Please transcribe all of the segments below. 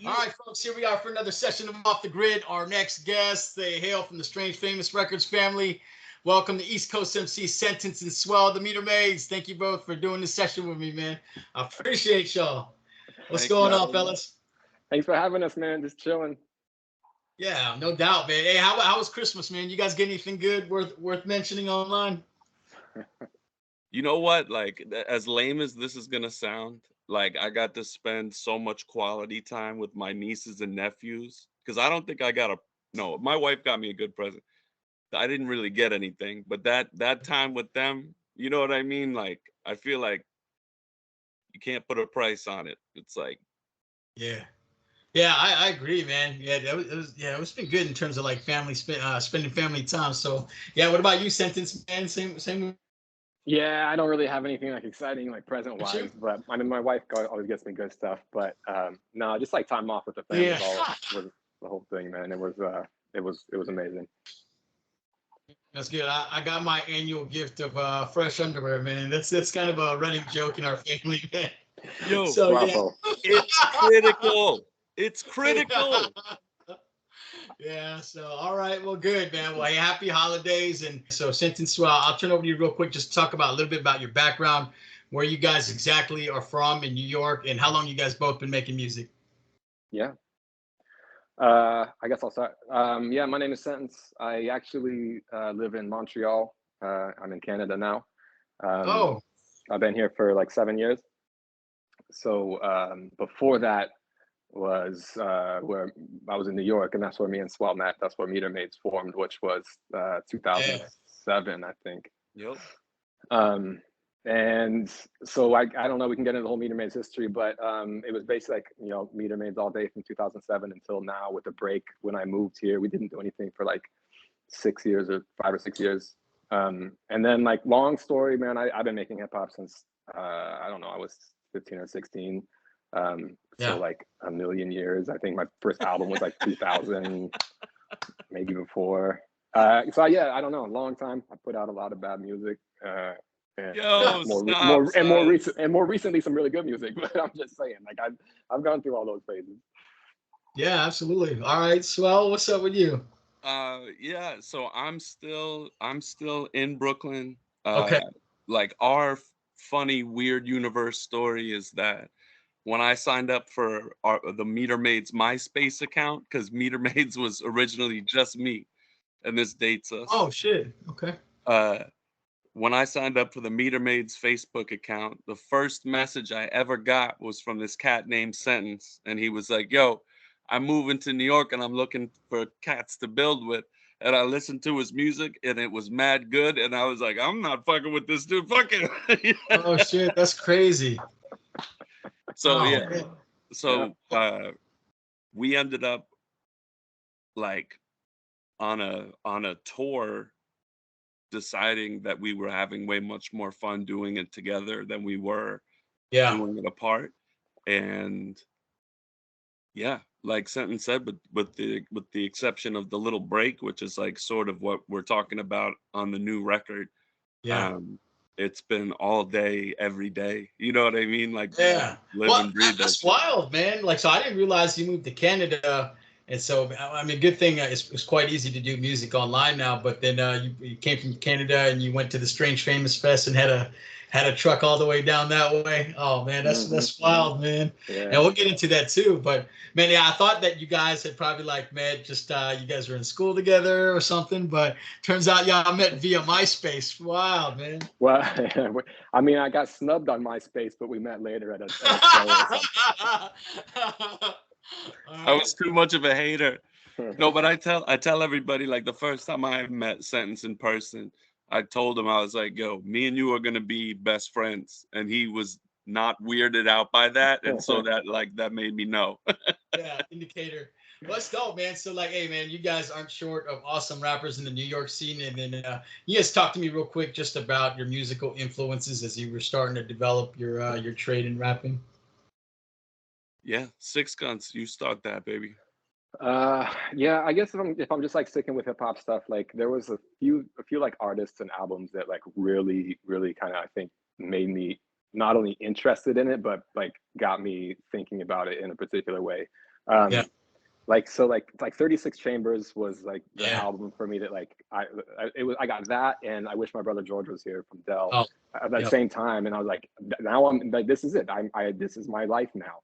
All right, folks, here we are for another session of Off the Grid. Our next guests, they hail from the Strange Famous Records family. Welcome to East Coast MC Sentence and Swell, the Metermaids. Thank you both for doing this session with me, man. I appreciate y'all. What's Thanks for going on, having me. fellas? Thanks for having us, man. Just chilling. Yeah, no doubt, man. Hey, how was Christmas, man? You guys get anything good worth mentioning online? You know what? Like, as lame as this is gonna sound, like I got to spend so much quality time with my nieces and nephews because I don't think I got a no. My wife got me a good present. I didn't really get anything, but that time with them, you know what I mean? Like, I feel like you can't put a price on it. It's like, Yeah. Yeah, I agree, man. Yeah, it's been good in terms of like spending family time. So yeah, what about you, Sentence, man? Same Yeah, I don't really have anything like exciting, like present with you? wise, but I mean, my wife always gets me good stuff. But no, just like time off with the family Yeah. was all was the whole thing, man. It was amazing. That's good. I got my annual gift of fresh underwear, man. That's kind of a running joke in our family, man. yo, So yeah. Bravo. it's critical. It's critical. Yeah, so all right, well, good, man. Well, hey, happy holidays. And so, Sentence, I'll turn over to you real quick, just to talk about a little bit about your background, where you guys exactly are from in New York, and how long you guys both been making music. Yeah. I guess I'll start. Yeah, my name is Sentence. I actually live in Montreal. I'm in Canada now. Um, Oh, I've been here for like 7 years. So before that was where I was in New York, and that's where me and Swell met. That's where Metermaids formed, which was yeah, 2007, I think. Yep. Um, and so I don't know, we can get into the whole Metermaids history, but it was basically like, Metermaids all day from 2007 until now with a break when I moved here. We didn't do anything for like 6 years or 5 or 6 years. And then like long story, man, I've been making hip hop since, I don't know, I was 15 or 16. So yeah. like a million years. I think my first album was like 2000, maybe before. So yeah, I don't know, a long time. I put out a lot of bad music. And Yo, more, stop, more, and son. more recently, some really good music. But I'm just saying, like I've gone through all those phases. Yeah, absolutely. All right, Swell, what's up with you? Yeah, so I'm still in Brooklyn. Uh, Okay. like our funny, weird universe story is that when I signed up for the Metermaids MySpace account, because Metermaids was originally just me, and this dates us. Oh shit. Okay. Uh, when I signed up for the Metermaids Facebook account, the first message I ever got was from this cat named Sentence, and he was like, "Yo, I'm moving to New York and I'm looking for cats to build with." And I listened to his music and it was mad good, and I was like, "I'm not fucking with this dude, fuck it." Oh shit, that's crazy. So Oh yeah, man. Yeah. so we ended up like on a tour deciding that we were having way much more fun doing it together than we were Yeah. doing it apart. And yeah, like Sentence said, but with the exception of the little break, which is like sort of what we're talking about on the new record, Yeah. um, it's been all day, every day. You know what I mean? Like Yeah. live Well, and breathe that that's shit. wild, man. Like, so I didn't realize you moved to Canada, and so I mean, good thing it's quite easy to do music online now. But then you came from Canada and you went to the Strange Famous Fest and had a truck all the way down that way. Oh man, Hmm. that's wild, man. And Yeah. we'll get into that too. But man, yeah, I thought that you guys had probably like met just you guys were in school together or something. But turns out y'all met via MySpace. Wild, man. Well, I mean, I got snubbed on MySpace, but we met later at a show or something. All I right. was too much of a hater. No, but I tell everybody like the first time I met Sentence in person, I told him I was like, "Yo, me and you are gonna be best friends," and he was not weirded out by that, and so that made me know. Yeah, indicator. Well, that's dope, man. So, like, hey, man, you guys aren't short of awesome rappers in the New York scene. And then you guys talk to me real quick just about your musical influences as you were starting to develop your trade in rapping. Yeah, Six Guns, you start that, baby. yeah, I guess if I'm just like sticking with hip hop stuff, like there was a few like artists and albums that like really kind of I think made me not only interested in it, but like got me thinking about it in a particular way. Yeah. Like, so like 36 Chambers was like the Yeah. album for me that like I got that, and I Wish My Brother George Was Here from Dell Oh, at that yep. same time, and I was like, now I'm like, this is it. This is my life now.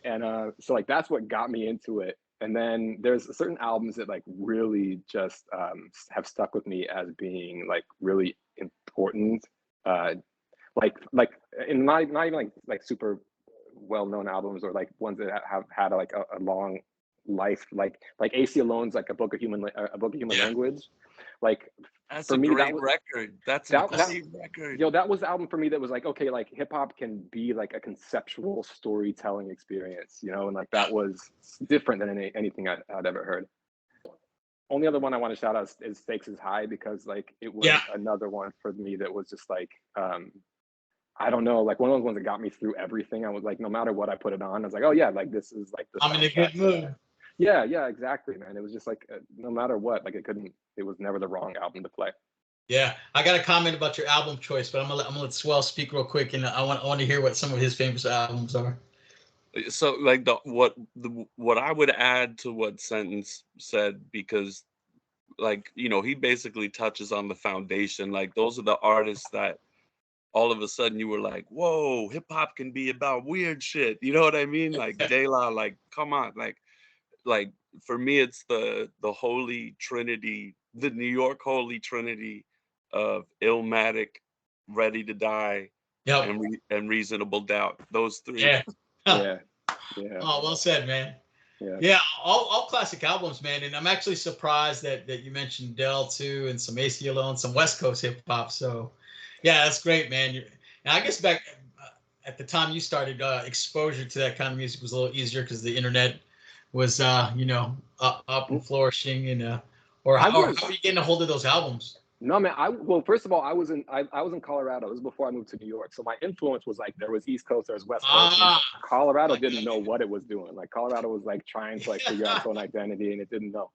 And so like that's what got me into it. And then there's certain albums that like really just have stuck with me as being like really important. Like and not even like super well-known albums, or like ones that have had like a long life, like AC Alone's like a book of human Yeah. language. Like That's for a me, great record. That's a that great record. that was the album for me that was like, okay, like hip hop can be like a conceptual storytelling experience, you know, and like that was different than anything I'd ever heard. Only other one I want to shout out is Stakes Is High, because like it was another one for me that was just like I don't know, like one of those ones that got me through everything. I was like, no matter what I put it on, I was like, oh yeah, like this is like the I'm in a good mood. Yeah, exactly, man. It was just like no matter what, like it was never the wrong album to play. Yeah, I got a comment about your album choice, but I'm gonna let Swell speak real quick, and I want to hear what some of his famous albums are. So like what I would add to what Sentence said, because like, you know, he basically touches on the foundation. Like those are the artists that all of a sudden you were like, whoa, hip hop can be about weird shit. You know what I mean? Like De La, like, come on, like for me, it's the holy trinity, the New York holy trinity of Illmatic, Ready to Die, Yep. and Reasonable Doubt. Those three. Yeah. Yeah. Oh, well said, man. Yeah, all classic albums, man. And I'm actually surprised that you mentioned Dell too, and some AC Alone, some West Coast hip hop. So, yeah, that's great, man. And I guess back at the time you started, exposure to that kind of music was a little easier because the internet was, up and flourishing. And or how are you getting a hold of those albums? No, man. Well, first of all, I was in Colorado. It was before I moved to New York. So my influence was like there was East Coast, there was West Coast. Colorado didn't know what it was doing. Like Colorado was like trying to like figure out its own identity, and it didn't know.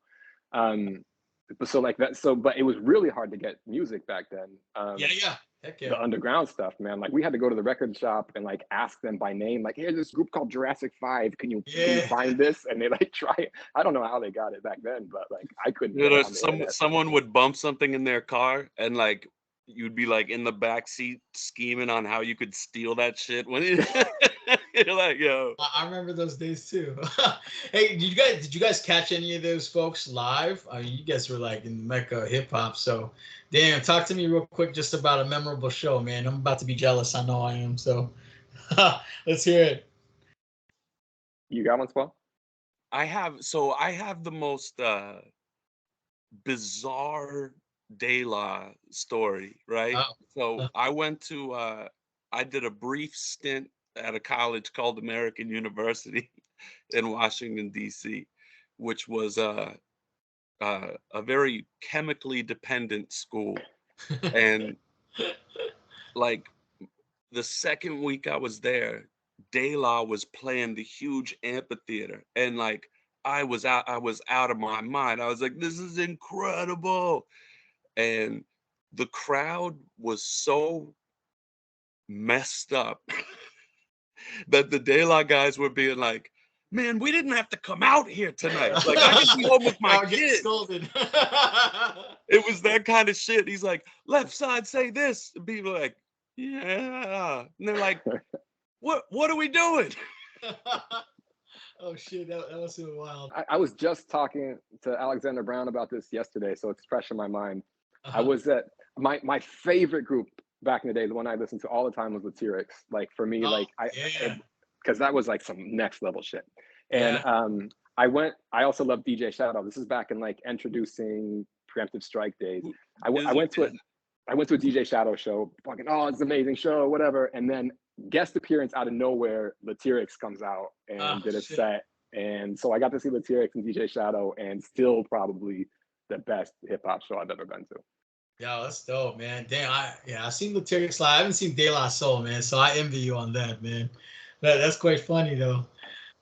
So like that. So, but it was really hard to get music back then. Heck yeah. The underground stuff, man. Like we had to go to the record shop and like ask them by name, like, "Here's this group called Jurassic 5. Can you find this?" And they like try it. I don't know how they got it back then, but like I couldn't. You know, someone would bump something in their car, and like you'd be like in the back seat scheming on how you could steal that shit. When you're like, yo, I remember those days too. Hey, did you guys catch any of those folks live? I mean, you guys were like in the Mecca hip hop, so. Dan, talk to me real quick just about a memorable show, man. I'm about to be jealous. I know I am. So let's hear it. You got one, Paul? I have the most bizarre De La story, right? So I went to I did a brief stint at a college called American University in Washington, D.C., which was a very chemically dependent school. And like the second week I was there, De La was playing the huge amphitheater, and like I was out of my mind. I was like, this is incredible. And the crowd was so messed up that the De La guys were being like, man, we didn't have to come out here tonight. Like I can be home with my kids. Scolded. It was that kind of shit. He's like, left side say this. And people are like, yeah. And they're like, what are we doing? Oh shit, that was so wild. I was just talking to Alexander Brown about this yesterday, so it's fresh in my mind. I was at my favorite group back in the day, the one I listened to all the time was Lyrics. Like for me, because that was like some next level shit. And I also love DJ Shadow. This is back in like introducing Preemptive Strike days. I went to a DJ Shadow show, fucking, oh, it's an amazing show, whatever. And then guest appearance out of nowhere, Lyrics comes out and did a set. And so I got to see Lyrics and DJ Shadow, and still probably the best hip hop show I've ever been to. Yo, that's dope, man. Damn, I've seen Lyrics live. I haven't seen De La Soul, man. So I envy you on that, man. That's quite funny though.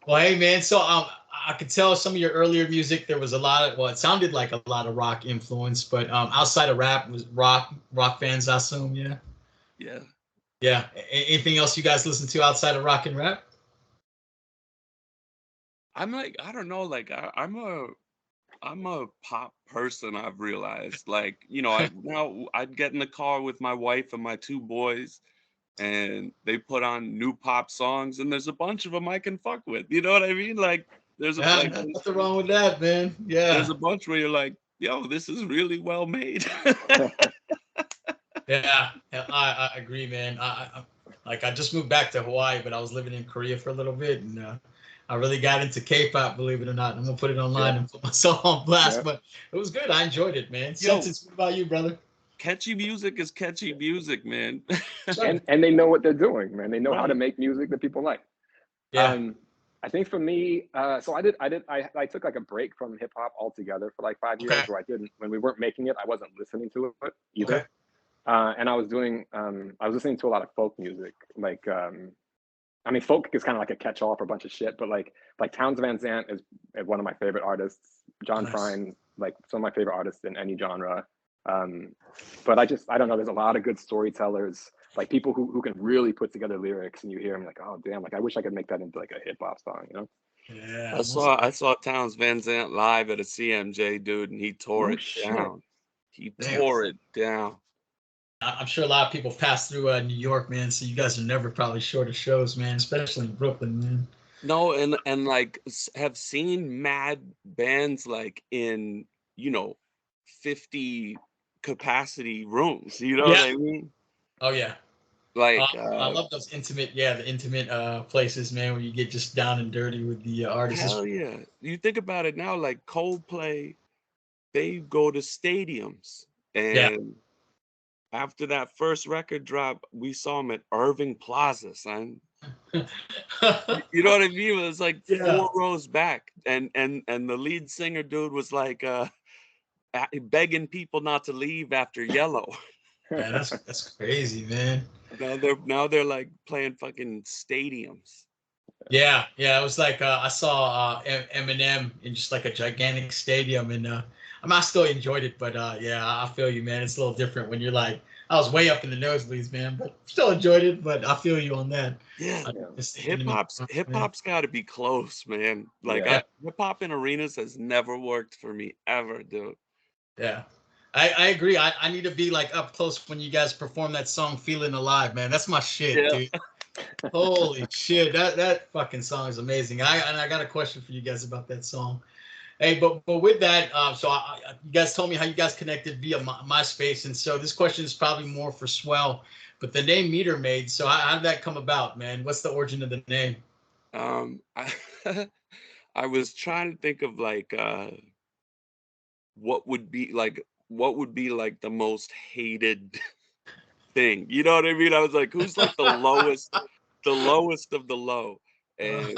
Well, hey, man. So I could tell some of your earlier music, there was a lot of, well, it sounded like a lot of rock influence, but outside of rap, was rock fans, I assume, yeah? Yeah. Yeah. Anything else you guys listen to outside of rock and rap? I'm like, I don't know, like I'm a pop person, I've realized. Like, I'd get in the car with my wife and my two boys, and they put on new pop songs, and there's a bunch of them I can fuck with. You know what I mean? Like, Yeah, nothing wrong with that, man. there's Yeah, a bunch where you're like, yo, this is really well made. yeah, yeah, I agree, man. Like I just moved back to Hawaii, but I was living in Korea for a little bit, and I really got into K-pop, believe it or not. I'm gonna put it online Yeah, and put myself on blast, yeah. but it was good. I enjoyed it, man. Yo, Sentence, what about you, brother? catchy music is catchy music, man. Sure. And they know what they're doing, man. They know how to Right. make music that people like. Yeah. I think for me, so I took like a break from hip hop altogether for like 5 years, Okay. where I didn't, when we weren't making it, I wasn't listening to it Okay. either. And I was listening to a lot of folk music. Like, I mean, folk is kind of like a catch-all for a bunch of shit, but like Towns Van Zandt is one of my favorite artists. John Nice. Prine, like some of my favorite artists in any genre. Um, but I don't know. There's a lot of good storytellers, like people who can really put together lyrics, and you hear them like, oh damn, like I wish I could make that into like a hip hop song, you know? Yeah. I Most saw I saw Towns Van Zandt live at a CMJ, dude, and he tore Oh it shit. down. He damn. tore it down. I'm sure a lot of people pass through New York, man. So you guys are never probably short of shows, man. Especially in Brooklyn, man. No, and like have seen mad bands like in, 50 capacity rooms. You know what Yeah. I mean? Oh yeah. Like I love those intimate, yeah, the intimate places, man, where you get just down and dirty with the artists. hell yeah. You think about it now, like Coldplay, they go to stadiums, Yeah. and after that first record drop, we saw him at Irving Plaza, son. You know what I mean? It was like Yeah. 4 rows back, and the lead singer dude was like begging people not to leave after Yellow. Man, that's crazy, man. Now they're like playing fucking stadiums. Yeah, yeah. It was like I saw Eminem in just like a gigantic stadium, and I still enjoyed it, but yeah, I feel you, man. It's a little different when you're like, I was way up in the nosebleeds, man, but still enjoyed it. But I feel you on that. Yeah, Yeah. It's the hip intimate hop's stuff, hip man. hop's got to be close, man. Like Yeah. Yeah, hip hop in arenas has never worked for me ever, dude. yeah. I agree. I need to be like up close when you guys perform that song "Feeling Alive," man. That's my shit, Yeah. dude. Holy shit, that fucking song is amazing. I got a question for you guys about that song. Hey, but with that, so you guys told me how you guys connected via MySpace, and so this question is probably more for Swell. But the name Metermaids, so how did that come about, man? What's the origin of the name? I, I was trying to think of like what would be like the most hated thing. You know what I mean? I was like, who's like the lowest of the low? And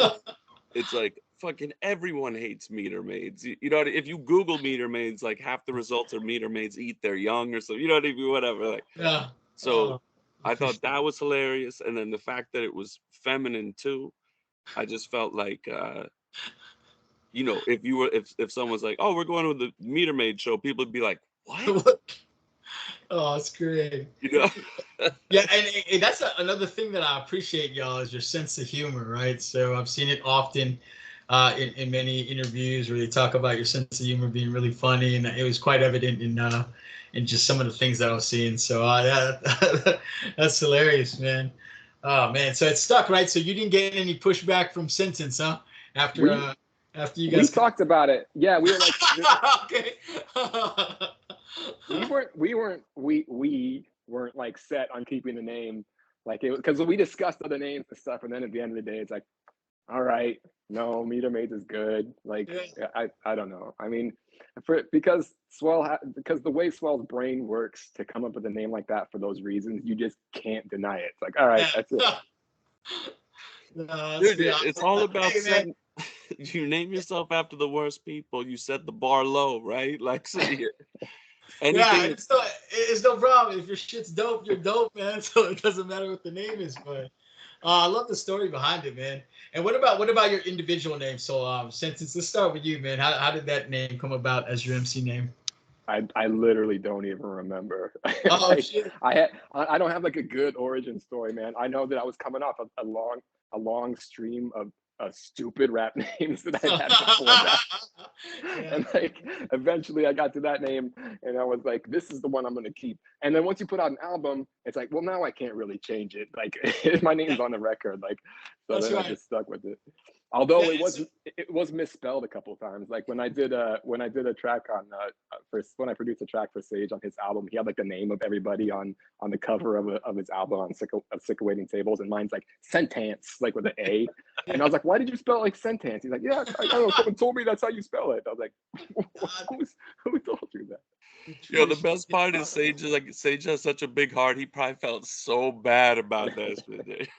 it's like fucking everyone hates meter maids. You know, if you Google meter maids, like half the results are meter maids eat their young or so. You know what I mean? Whatever. Like, Yeah. so Oh, I I thought appreciate that was hilarious, and then the fact that it was feminine too. I just felt like, if someone's like, oh, we're going to the meter maid show, people would be like, what? it. Oh, it's great. You know? Yeah, and that's another thing that I appreciate, y'all, is your sense of humor, right? So I've seen it often in many interviews where they talk about your sense of humor being really funny, and it was quite evident in just some of the things that I was seeing. So that's hilarious, man. Oh man, so it stuck, right? So you didn't get any pushback from Sentence, huh? After We uh after you we guys. talked about it. Yeah, we were like, Okay. we weren't like set on keeping the name. Like it was because we discussed other names and stuff, and then at the end of the day, it's like, all right, no, Meter Maids is good. Like Yeah. I don't know. I mean, because the way Swell's brain works to come up with a name like that for those reasons, you just can't deny it. It's like, all right, that's it. No, that's Dude, good. it's all about Hey, man. setting. You name yourself after the worst people, you set the bar low, right? Like, so Yeah, anything. it's no problem. If your shit's dope, you're dope, man. So it doesn't matter what the name is. But I love the story behind it, man. And what about your individual name? So Sentence, let's start with you, man. How did that name come about as your MC name? I literally don't even remember. Oh Like shit. I don't have like a good origin story, man. I know that I was coming off a long stream of stupid rap names that I had before that. Yeah. And like eventually I got to that name and I was like, this is the one I'm gonna keep. And then once you put out an album, it's like, well, now I can't really change it. Like my name's on the record. Like, so That's then I right. just stuck with it. Although Yeah, it was misspelled a couple of times. Like when I did a track on when I produced a track for Sage on his album, he had like the name of everybody on the cover of his album on Sick of Waiting Tables, and mine's like Sentence, like with an A. And I was like, why did you spell it like sentence? He's like, yeah, I don't know, someone told me that's how you spell it. I was like, who told you that? Yo, the best part is Sage has such a big heart. He probably felt so bad about that shit.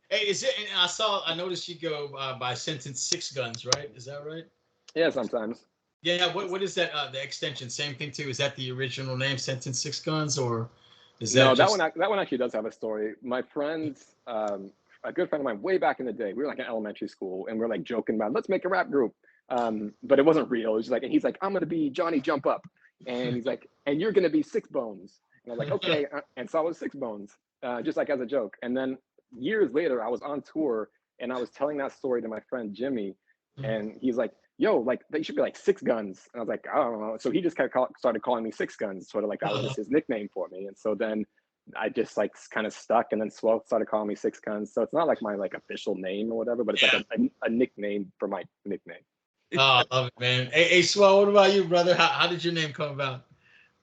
Hey, is it? And I noticed you go by sentence Six Guns, right? Is that right? Yeah, sometimes. Yeah. What is that? The extension, same thing too. Is that the original name, sentence Six Guns, or is that No, just? that one actually does have a story. My friends, a good friend of mine, way back in the day, we were like in elementary school, and we're like joking about, let's make a rap group. But it wasn't real. It was just like, and he's like, I'm gonna be Johnny Jump Up, and he's like, and you're gonna be Six Bones. And I was like, okay. And so I was Six Bones, just like as a joke. And then years later, I was on tour, and I was telling that story to my friend Jimmy, and he's like, yo, like they should be like Six Guns. And I was like, I don't know. So he just kind of started calling me Six Guns, sort of like that was just his nickname for me. And so then I just like kind of stuck, and then Swell started calling me Six Guns. So it's not like my like official name or whatever, but it's Yeah. like a nickname for my nickname. Oh, I love it, man. Hey, Swell, what about you, brother? How did your name come about?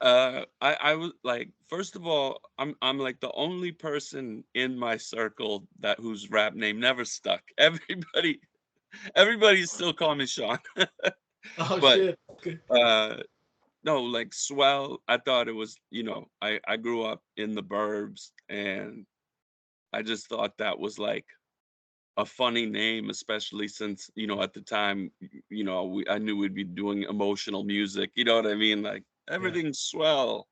I was like, first of all, I'm like the only person in my circle whose rap name never stuck. Everybody still call me Sean. Oh But shit. Okay. no, like Swell, I thought it was, I grew up in the burbs, and I just thought that was like a funny name, especially since, at the time, I knew we'd be doing emotional music. You know what I mean? Like Yeah. everything's swell.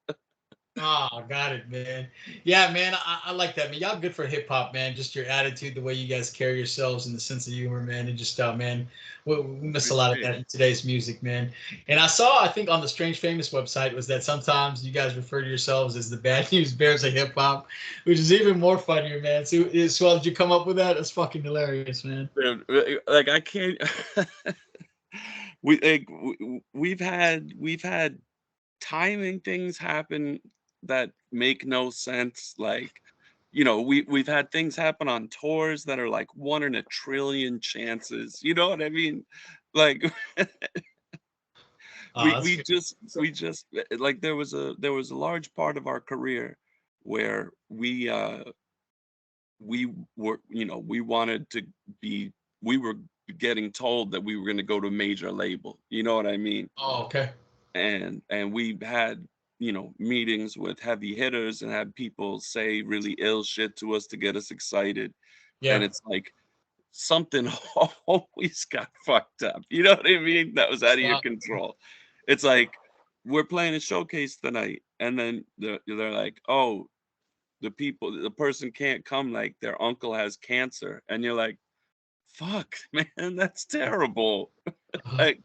Oh, got it, man. Yeah, man, I like that, man. Y'all good for hip hop, man. Just your attitude, the way you guys carry yourselves, and the sense of humor, man. And just, man, we miss a lot of Appreciate that it. in today's music, man. And I think on the Strange Famous website was that sometimes you guys refer to yourselves as the Bad News Bears of hip hop, which is even more funnier, man. So, did you come up with that? That's fucking hilarious, man. Dude, like I can't. We've had timing things happen that make no sense. Like, we've had things happen on tours that are like 1 in a trillion chances. You know what I mean? Like we That's we good. just we just like there was a large part of our career where we were, we wanted to be we were getting told that we were going to go to a major label. You know what I mean? Oh, okay. And we had, meetings with heavy hitters and had people say really ill shit to us to get us excited. And Yeah. it's like something always got fucked up. You know what I mean? That was out of your Wow. control. It's like we're playing a showcase tonight, and then they're like, "Oh, the person can't come, like their uncle has cancer," and you're like, "Fuck, man, that's terrible." Like,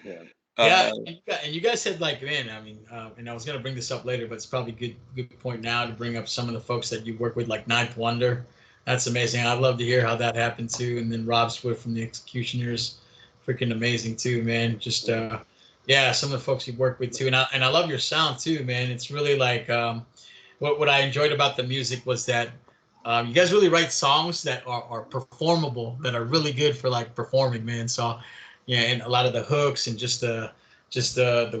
Yeah. Yeah, uh, and you guys said like, man, I mean, and I was gonna bring this up later, but it's probably good point now to bring up some of the folks that you work with, like Ninth Wonder. That's amazing. I'd love to hear how that happened too. And then Rob Swift from the Executioners, freaking amazing too, man. Just yeah, some of the folks you work with too, and I love your sound too, man. It's really like what I enjoyed about the music was that you guys really write songs that are performable, that are really good for like performing, man. So yeah, and a lot of the hooks and just the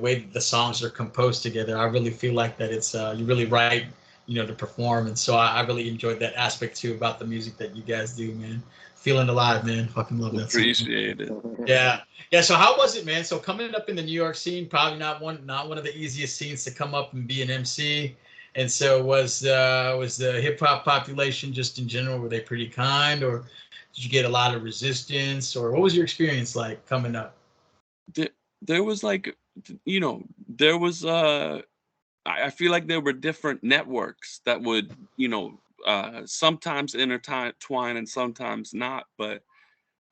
way that the songs are composed together, I really feel like that it's you really write, to perform, and so I really enjoyed that aspect too about the music that you guys do, man. Feeling alive, man. Fucking love that song. appreciate it. Yeah. Yeah. So how was it, man? So coming up in the New York scene, probably not one of the easiest scenes to come up and be an MC. And so was the hip hop population just in general, were they pretty kind, or did you get a lot of resistance, or what was your experience like coming up? There, there was like, there was I feel like there were different networks that would, sometimes intertwine and sometimes not, but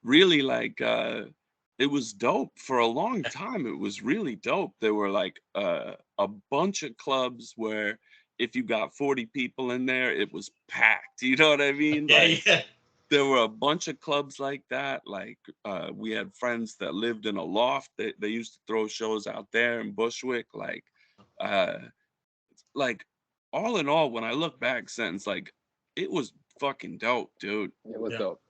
really like it was dope for a long time. It was really dope. There were like a bunch of clubs where if you got 40 people in there, it was packed. You know what I mean? Yeah, Like yeah. there were a bunch of clubs like that. Like we had friends that lived in a loft. They used to throw shows out there in Bushwick. Uh, like all in all, when I look back, Sentence, like it was fucking dope, dude. It was Yeah. dope.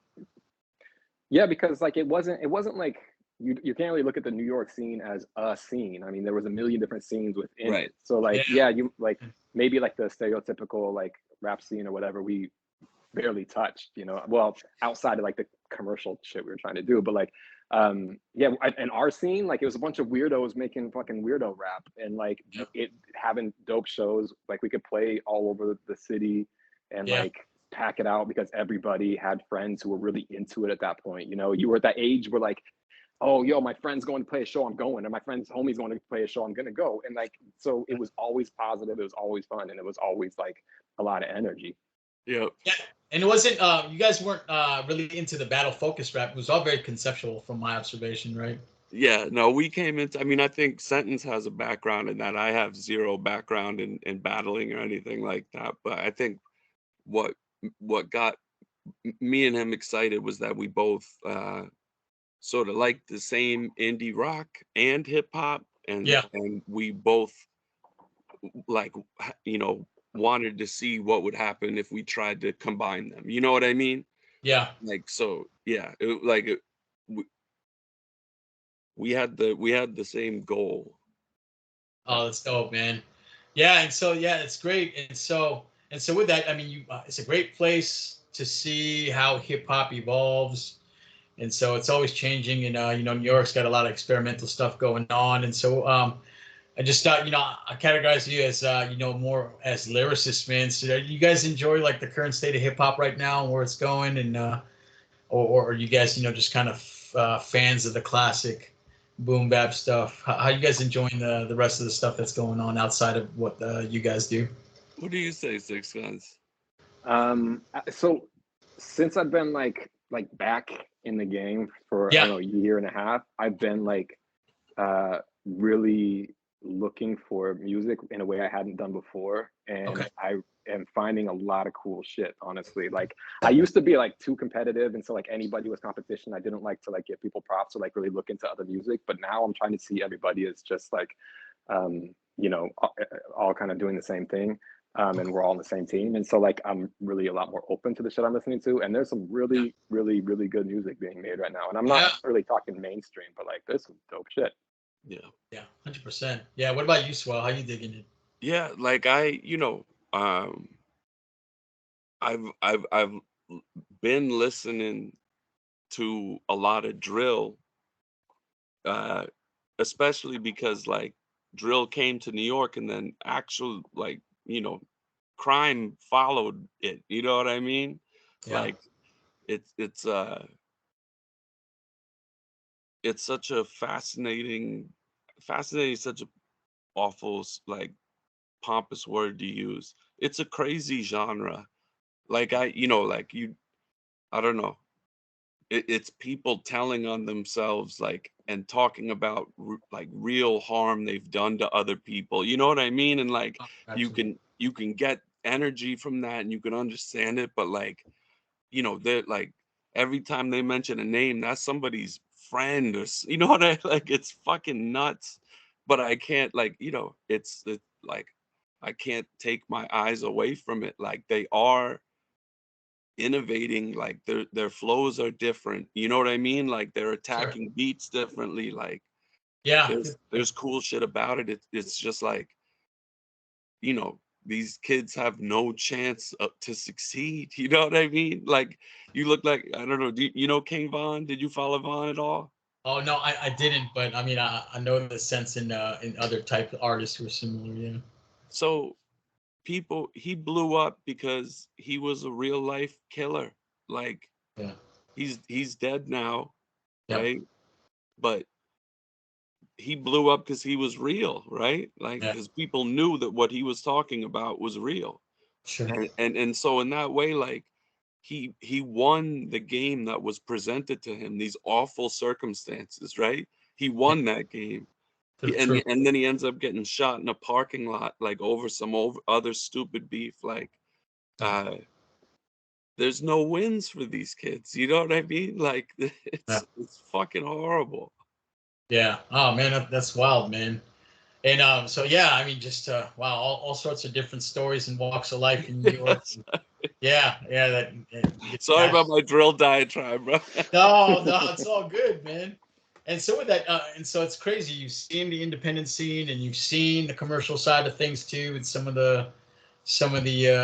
Yeah, because like it wasn't like you can't really look at the New York scene as a scene. I mean, there was a million different scenes within Right. it. So like, Yeah. yeah, you like maybe like the stereotypical like rap scene or whatever we barely touched, you know. Well, outside of like the commercial shit we were trying to do, but like, yeah, and our scene, like it was a bunch of weirdos making fucking weirdo rap, and like Yeah. it having dope shows. Like we could play all over the city, and Yeah. like pack it out because everybody had friends who were really into it at that point. You know, you were at that age where like, oh, yo, my friend's going to play a show, I'm going, and my friend's homie's going to play a show, I'm gonna go, and like, so it was always positive, it was always fun, and it was always like a lot of energy. Yep. Yeah, and it wasn't. You guys weren't really into the battle focus rap. It was all very conceptual, from my observation, right? Yeah, no, we came into, I mean, I think Sentence has a background in that. I have zero background in battling or anything like that. But I think what what got me and him excited was that we both sort of liked the same indie rock and hip hop, Yeah. and we both like you know wanted to see what would happen if we tried to combine them. You know what I mean? Yeah. Like so, yeah. We had the same goal. Oh, that's dope, man. Yeah, and so yeah, it's great. And so with that, I mean, it's a great place to see how hip hop evolves. And so it's always changing. And New York's got a lot of experimental stuff going on. And so I just thought, I categorize you as more as lyricists, man. So do you guys enjoy like the current state of hip hop right now and where it's going, and or are you guys just kind of fans of the classic boom bap stuff? How you guys enjoying the rest of the stuff that's going on outside of what you guys do? What do you say, Six Guns? So since I've been like back in the game for I Yeah. don't know a year and a half, I've been like really looking for music in a way I hadn't done before, and Okay. I am finding a lot of cool shit. Honestly, like I used to be like too competitive, and so like anybody was competition. I didn't like to like give people props or like really look into other music, but now I'm trying to see everybody as just like all kind of doing the same thing. And we're all on the same team. And so like I'm really a lot more open to the shit I'm listening to. And there's some Yeah. really, really, really good music being made right now. And I'm Yeah. not really talking mainstream, but like there's some dope shit. Yeah. Yeah. 100%. Yeah. What about you, Swell? How you digging it? Yeah, like um I've been listening to a lot of drill, uh especially because like drill came to New York and then actual like, crime followed it. You know what I mean? Yeah. Like it's it's uh it's such a fascinating, such a awful like pompous word to use. It's a crazy genre. Like like I don't know. It's people telling on themselves, like, and talking about like real harm they've done to other people. You know what I mean? And like Oh, gotcha. you can get energy from that and you can understand it, but like, they're like every time they mention a name, that's somebody's friend or you know what I like, it's fucking nuts. But I can't like, it's like I can't take my eyes away from it. Like they are innovating, like their flows are different. You know what I mean? Like they're Sure. attacking beats differently. Like Yeah. there's cool shit about it. It's just like, these kids have no chance to succeed. You know what I mean? Like you look like, I don't know. You know King Von? Did you follow Von at all? Oh no, I didn't, but I mean I know the sense in other type of artists who are similar. Yeah. So he blew up because he was a real life killer. Like Yeah. he's dead now, Yep. right? But he blew up because he was real, right? Like Yeah. because people knew that what he was talking about was real, Sure. and so in that way, like he won the game that was presented to him. These awful circumstances, right? He Yeah. won that game, True. and True. then he ends up getting shot in a parking lot, like over some other stupid beef, like. Yeah. uh there's no wins for these kids. You know what I mean? Like Yeah. it's fucking horrible. Yeah. Oh man, that's wild, man. And so yeah, I mean, just wow, all sorts of different stories and walks of life in New York. Yeah, yeah. Sorry about my drill diatribe, bro. No, no, it's all good, man. And so with that, and so it's crazy. You've seen the independent scene, and you've seen the commercial side of things too, and some of the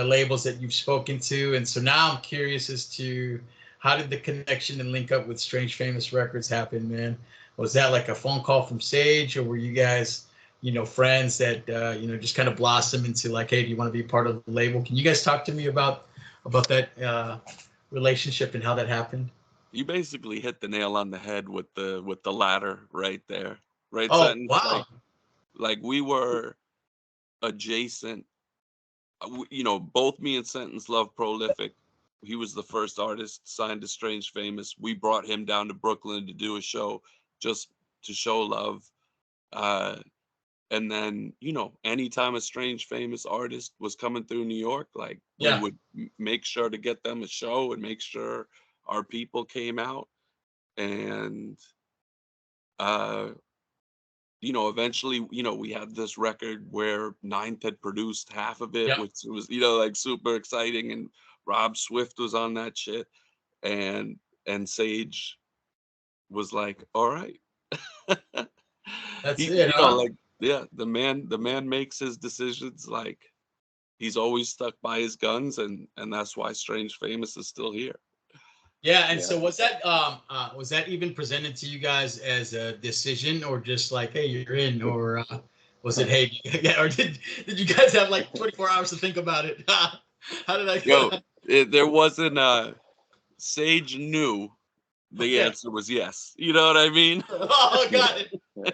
labels that you've spoken to. And so now I'm curious as to how did the connection and link up with Strange Famous Records happen, man? Was that like a phone call from Sage, or were you guys, friends that just kind of blossom into like, hey, do you want to be part of the label? Can you guys talk to me about that relationship and how that happened? You basically hit the nail on the head with the latter right there. Right Oh, sentence, wow. like we were adjacent. Both me and Sentence love Prolific. He was the first artist signed to Strange Famous. We brought him down to Brooklyn to do a show just to show love. Uh, and then, anytime a Strange Famous artist was coming through New York, like we Yeah. would make sure to get them a show and make sure our people came out. And, uh, eventually, we had this record where Ninth had produced half of it, Yeah. which was, like super exciting. And Rob Swift was on that shit. And Sage was like, all right. That's He, it, huh? like, yeah, the man makes his decisions. Like, he's always stuck by his guns, and that's why Strange Famous is still here. Yeah, and Yeah. so was that even presented to you guys as a decision, or just like, hey, you're in, or was it, hey, yeah, or did you guys have like 24 hours to think about it? How did I Yo, go? there wasn't Sage knew the Okay. answer was yes. You know what I mean? Oh, got it. Yeah.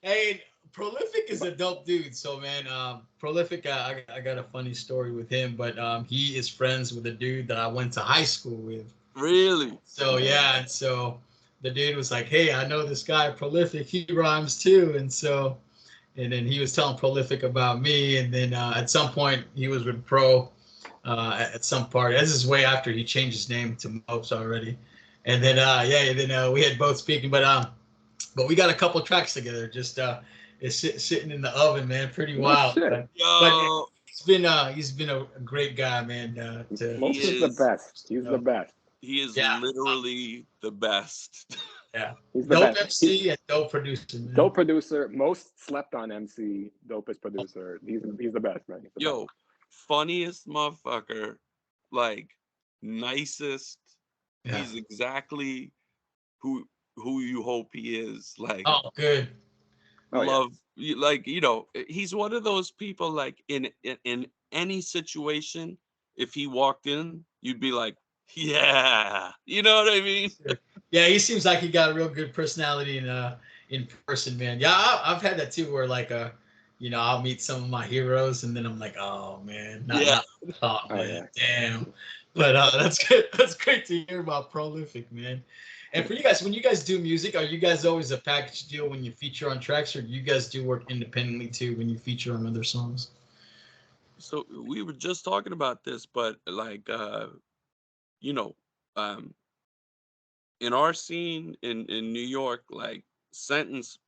Hey, Prolific is a dope dude. So man, Prolific, I got a funny story with him, but he is friends with a dude that I went to high school with. Really? So yeah, and so the dude was like, "Hey, I know this guy Prolific. He rhymes too." And then he was telling Prolific about me. And then at some point, he was with Pro at some party. This is way after he changed his name to Mopes already. And then yeah, and then we had both speaking, but we got a couple tracks together. Just it's sitting in the oven, man. Pretty No wild. shit. But Yo, he's been a great guy, man. he Most is the is best. He's the best. he is Yeah, literally the best. yeah. He's the Dope best. MC and dope producer, man. Dope producer, most slept on MC, dopest producer. He's the best, man. He's the best. Yo, funniest motherfucker, like nicest. Yeah. He's exactly who you hope he is. Like, Oh, good. Oh yeah. love like, he's one of those people, like, in any situation, if he walked in, you'd be like, yeah, you know what I mean? Yeah, he seems like he got a real good personality in person, man. Yeah, I've had that too, where like I'll meet some of my heroes, and then I'm like, oh man, Yeah. not oh Oh man, yeah. damn. But that's good. That's great to hear about Prolific, man. And for you guys, when you guys do music, are you guys always a package deal when you feature on tracks, or do you guys do work independently too when you feature on other songs? So we were just talking about this, but like, you know um in our scene in New York, like, Sentence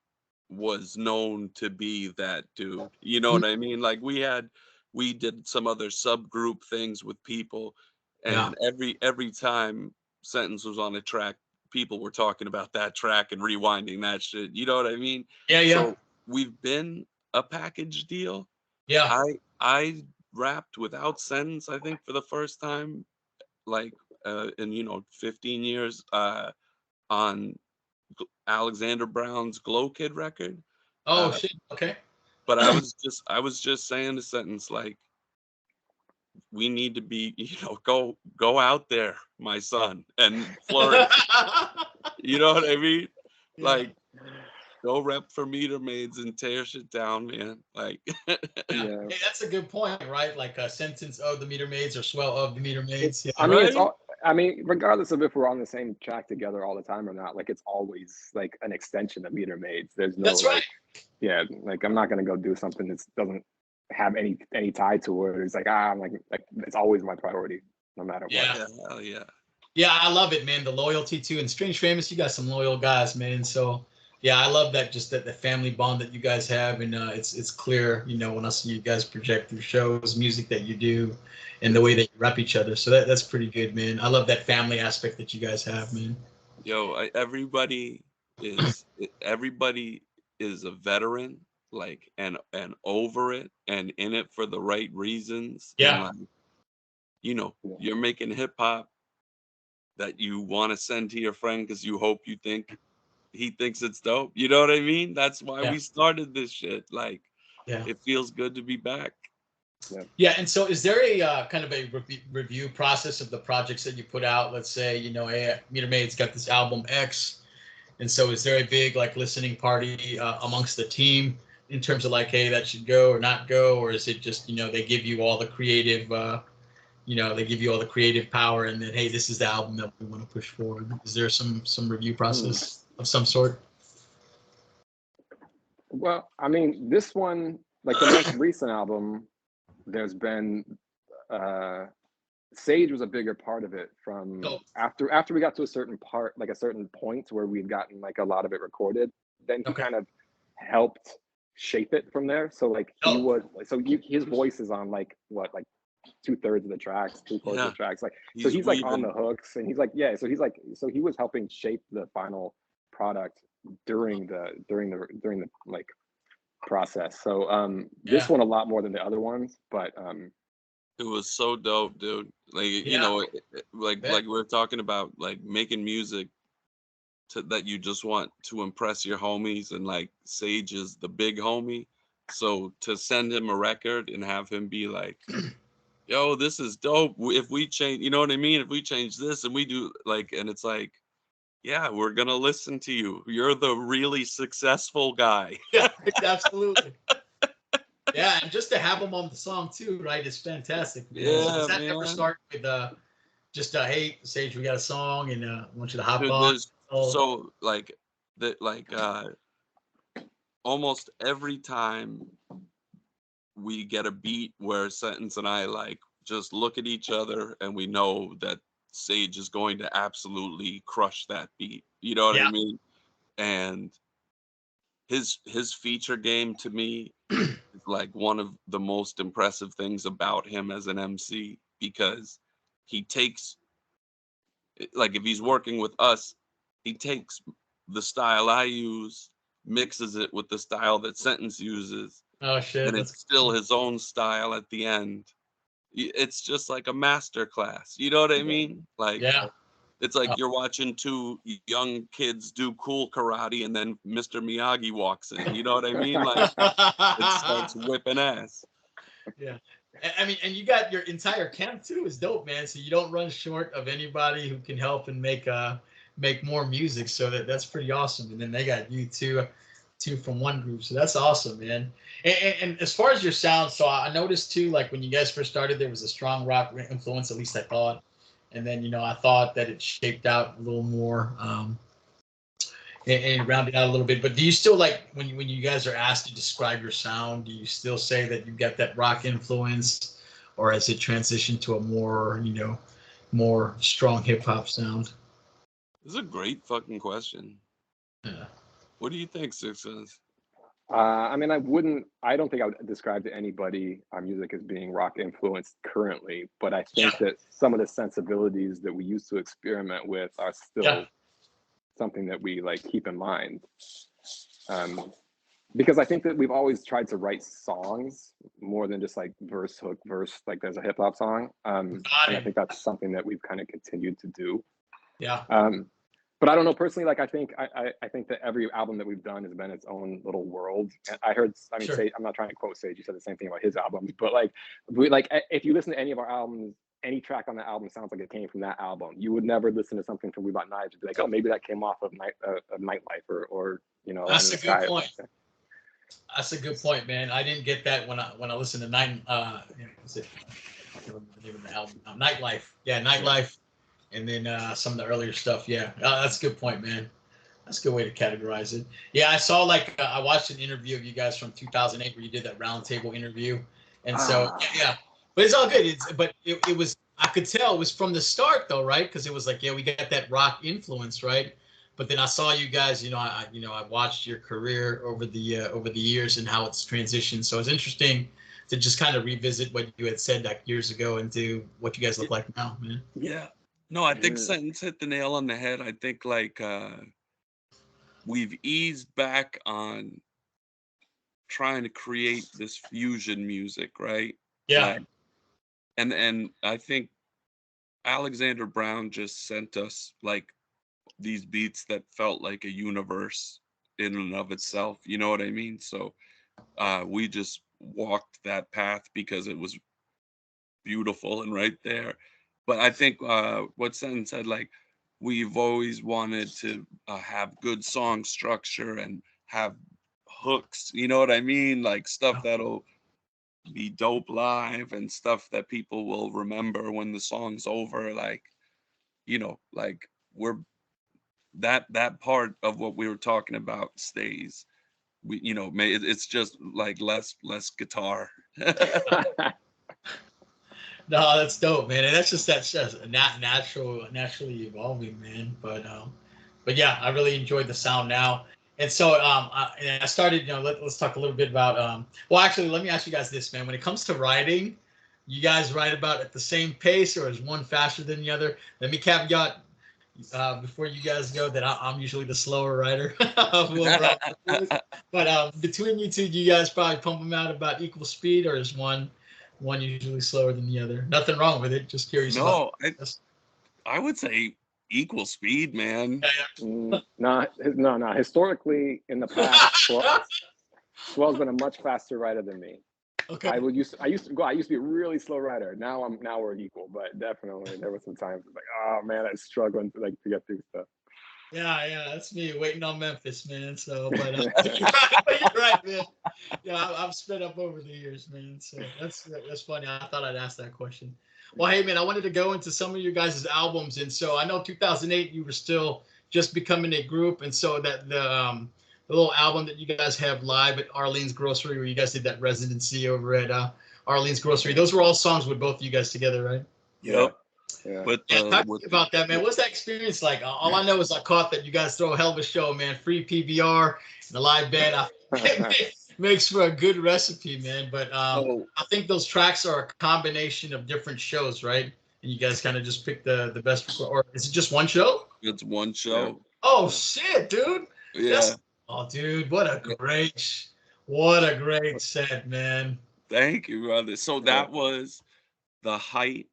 was known to be that dude. You know Mhm. what I mean? Like, we did some other subgroup things with people, Yeah. and every time Sentence was on a track, people were talking about that track and rewinding that shit. You know what I mean? Yeah. Yeah. So we've been a package deal. Yeah. I rapped without Sentence, I think, for the first time, like, in 15 years, on Alexander Brown's Glow Kid record. Oh Uh, shit. Okay. but I was just saying the Sentence, like, we need to be, go out there, my son, and flourish. You know what I mean? Yeah. Like, go rep for Metermaids and tear shit down, man. Like, Yeah. Yeah. Hey, that's a good point, right? Like a sentence of the meter maids or swell of the meter It, maids. I Yeah. mean, it's right? all. I mean, regardless of if we're on the same track together all the time or not, like it's always like an extension of Metermaids. There's no That's right. like, yeah, like I'm not gonna go do something that doesn't have any tie to it. It's like I'm like it's always my priority. no matter what. Yeah. Yeah, hell yeah. Yeah, I love it, man. The loyalty too, and Strange Famous, you got some loyal guys, man. So yeah, I love that, just that the family bond that you guys have, and it's clear, when I see you guys project through shows, music that you do, and the way that you rep each other. So that's pretty good, man. I love that family aspect that you guys have, man. Yo, everybody is a veteran, like, and over it and in it for the right reasons. And Yeah, like, Yeah. you're making hip hop that you want to send to your friend because you hope he thinks it's dope. You know what I mean? That's why yeah, we started this shit. Like, yeah. it feels good to be back. Yeah, and so is there a kind of a review process of the projects that you put out? Let's say, hey, Meter Maid's got this album X, and so is there a big like listening party amongst the team in terms of like, hey, that should go or not go, or is it just they give you all the creative, they give you all the creative power, and then hey, this is the album that we want to push forward? Is there some review process of some sort? Well, I mean, this one, like the most recent album, there's been Sage was a bigger part of it from Oh, after we got to a certain part, like a certain point where we'd gotten like a lot of it recorded. Then he okay. kind of helped shape it from there. So like he Oh, would, his voice is on like what, like 2/3 of the tracks, 3/4 of Yeah, the tracks. Like so he's like on weaving. the hooks, and he's like so he was helping shape the final product during the like process. So this yeah, one a lot more than the other ones, but It was so dope, dude. Like, yeah, like we're talking about, like, making music that you just want to impress your homies, and like Sage is the big homie. So to send him a record and have him be like, yo, this is dope. If we change, you know what I mean? If we change this and we do like, and it's like, yeah, we're gonna listen to you. You're the really successful guy. yeah, absolutely. Yeah, and just to have them on the song too, right? Is fantastic, man. So Yeah, does that ever man. start with just hey, Sage, we got a song, and I want you to hop Dude, on? there's Oh, so like that, like almost every time we get a beat where Sentence and I like just look at each other and we know that Sage is going to absolutely crush that beat. You know what I yeah, mean? And his feature game to me is like one of the most impressive things about him as an MC, because he takes, like, if he's working with us, he takes the style I use, mixes it with the style that Sentence uses, oh shit, and that's it's still his own style at the end. It's just like a master class. You know what I mean? Like, yeah. it's like Oh. you're watching two young kids do cool karate, and then Mr. Miyagi walks in. You know what I mean? Like, it starts whipping ass. Yeah. I mean, and you got your entire camp too is dope, man. So you don't run short of anybody who can help and make more music. So that's pretty awesome. And then they got you two from one group. So that's awesome, man. And as far as your sound, so I noticed too, like when you guys first started, there was a strong rock influence, at least I thought. And then I thought that it shaped out a little more. And round it out a little bit. But do you still, like, when you guys are asked to describe your sound, do you still say that you've got that rock influence, or has it transitioned to a more strong hip hop sound? This is a great fucking question. Yeah. What do you think, Sixes? I mean, I don't think I would describe to anybody our music as being rock influenced currently, but I Yeah. think that some of the sensibilities that we used to experiment with are still something that we like keep in mind. Because I think that we've always tried to write songs more than just like verse, hook, verse, like there's a hip hop song. And I think that's something that we've kind of continued to do. Yeah. But I don't know personally, like I think that every album that we've done has been its own little world. And I mean, Sure. Sage, I'm not trying to quote Sage, you said the same thing about his albums, but like if you listen to any of our albums, any track on that album sounds like it came from that album. You would never listen to something from We Bought Knives and be like, oh, maybe that came off of Nightlife or That's in a the good Sky. point. That's a good point, man. I didn't get that when I listened to was it, I can't remember the name of the album. Nightlife. Yeah, Nightlife. And then some of the earlier stuff. Yeah, that's a good point, man. That's a good way to categorize it. Yeah, I saw I watched an interview of you guys from 2008 where you did that roundtable interview, and so yeah. But it's all good. It I could tell it was from the start though, right? Because it was like, yeah, we got that rock influence, right? But then I saw you guys, I watched your career over the years and how it's transitioned. So it's interesting to just kind of revisit what you had said like years ago into what you guys look like now, man. Yeah. No, I think Yeah. Sentence hit the nail on the head. I think like we've eased back on trying to create this fusion music, right? Yeah. Like and I think Alexander Brown just sent us like these beats that felt like a universe in and of itself. You know what I mean? So we just walked that path because it was beautiful and right there. But I think what Sutton said, like we've always wanted to have good song structure and have hooks. You know what I mean? Like stuff that'll be dope live and stuff that people will remember when the song's over. Like like we're that part of what we were talking about stays. It's just like less guitar. No, that's dope, man. And that's just not naturally evolving, man. But yeah, I really enjoyed the sound now. And so and I started, let's talk a little bit about well, actually, let me ask you guys this, man. When it comes to writing, you guys write about at the same pace, or is one faster than the other? Let me caveat before you guys go that I'm usually the slower writer of whoever else. But between you two, do you guys probably pump them out about equal speed, or is one usually slower than the other? Nothing wrong with it. Just curious about No, this. I would say equal speed, man. No. Historically, in the past, Swell's been a much faster writer than me. Okay. I used to be a really slow writer. Now we're equal, but definitely there were some times like, oh man, I was struggling to get through stuff. Yeah, that's me waiting on Memphis, man. So, but you're right, man. Yeah, I've sped up over the years, man. So that's funny. I thought I'd ask that question. Well, hey, man, I wanted to go into some of your guys' albums, and so I know 2008 you were still just becoming a group, and so that the little album that you guys have live at Arlene's Grocery, where you guys did that residency over at Arlene's Grocery. Those were all songs with both of you guys together, right? Yep. Yeah. With Yeah, talk to with me about that, man. What's that experience like? All I know is I caught that you guys throw a hell of a show, man. Free PBR and a live band. Makes for a good recipe, man. But oh I think those tracks are a combination of different shows, right? And you guys kind of just pick the best, or is it just one show? it's one Yeah. show. Oh shit, dude. Yeah. That's dude, what a great set, man. Thank you, brother. So that was the height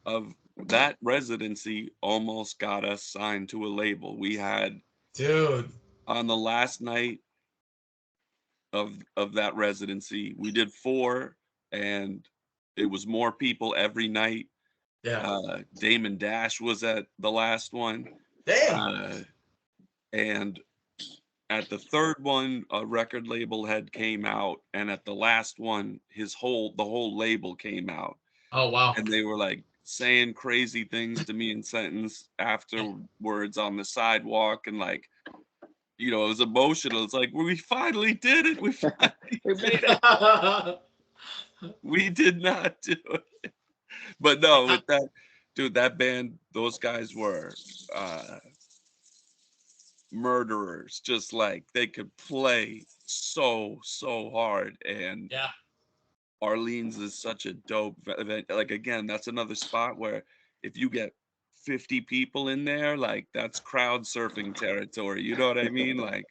of that residency almost got us signed to a label. We had Dude. on the last night of that residency, we did 4 and it was more people every night. Yeah. Damon Dash was at the last one. Damn. And at the third one, a record label head came out, and at the last one, the whole label came out, Oh wow. and they were like saying crazy things to me in Sentence afterwards on the sidewalk, and like, it was emotional. It's like we finally did it. We finally made it. We did not do it, but no, with that, dude, that band, those guys were murderers. Just like they could play so hard, and Yeah. Arlene's is such a dope event. Like again, that's another spot where if you get 50 people in there, like that's crowd surfing territory. You know what I mean? Like,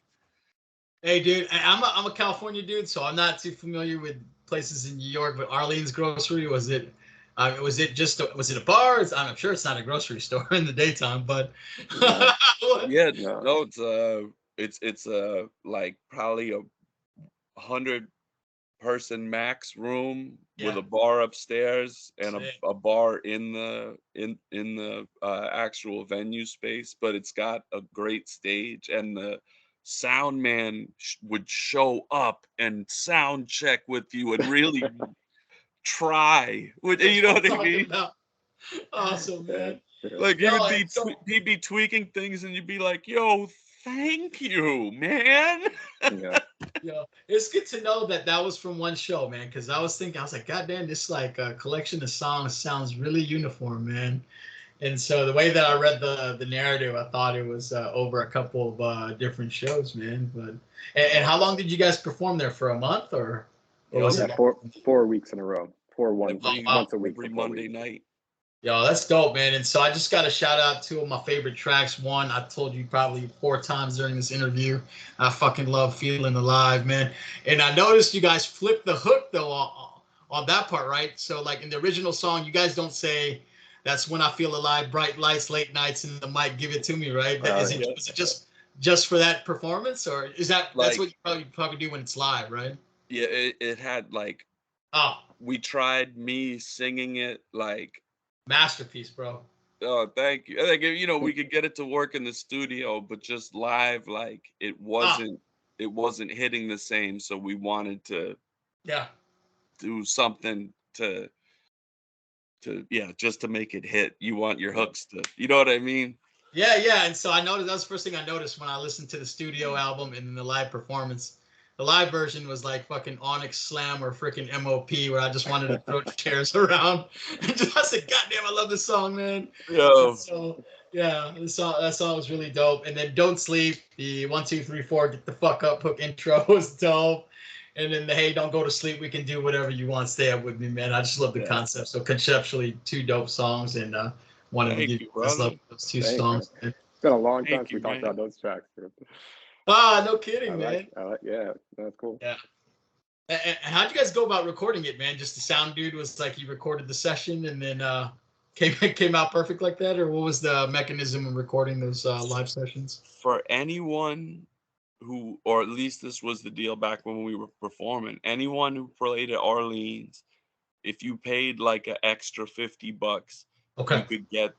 Hey, dude, I'm a California dude, so I'm not too familiar with places in New York. But Arlene's Grocery, was it a bar? I'm sure it's not a grocery store in the daytime, but No, yeah, no. no, it's like probably a 100-person max room with yeah, a bar upstairs and sick. a bar in the actual venue space, but it's got a great stage, and the sound man would show up and sound check with you and really try. That's You know what I'm what I talking mean? about. Awesome, Yeah, man. yeah. Like No, and so he'd be tweaking things, and you'd be like, "Yo, Thank you, man. Yeah. Yo, it's good to know that that was from one show, man. Because I was thinking, I was like, God damn, this like collection of songs sounds really uniform, man. And so the way that I read the narrative, I thought it was over a couple of different shows, man. But and how long did you guys perform there, for a month, or was Yo, Yeah, it? 4 weeks in a row. Oh, every wow. Once a week every for 4 Monday weeks. night. Yo, that's dope, man. And so I just got to shout out two of my favorite tracks. One, I told you probably 4 times during this interview. I fucking love Feeling Alive, man. And I noticed you guys flipped the hook, though, on that part, right? So, like in the original song, you guys don't say, "That's when I feel alive, bright lights, late nights, and the mic, give it to me," right? Is it, Yeah. is it just for that performance, or is that's what Like, you probably do when it's live, right? yeah, it had like, Oh, we tried me singing it like, masterpiece, bro. oh, thank you. Like, you know, we could get it to work in the studio, but just live, like Ah, it wasn't hitting the same. So we wanted to yeah. do something to yeah, just to make it hit. You want your hooks to, you know what I mean? Yeah, yeah. And so I noticed that was the first thing I noticed when I listened to the studio album and then the live performance. The live version was like fucking Onyx Slam or freaking MOP, where I just wanted to throw chairs around. And just, I said, God damn, I love this song, man. And Yo, so yeah, that song was really dope. And then Don't Sleep, the 1 2 3 4 get the fuck up hook intro was dope. And then the Hey, don't go to sleep, we can do whatever you want, stay up with me, man. I just love the yeah. concept. So conceptually, two dope songs, and wanted to Thank give you, you guys love brother. for those two Thanks, man. songs, man. It's been a long time Thank since we you, talked man. about those tracks, dude. Ah, no kidding, man. Yeah, that's cool. Yeah. And how'd you guys go about recording it, man? Just the sound dude was like, he recorded the session and then came out perfect like that, or what was the mechanism in recording those live sessions? For anyone who, or at least this was the deal back when we were performing, anyone who played at Orleans, if you paid like an extra $50, you Okay. could get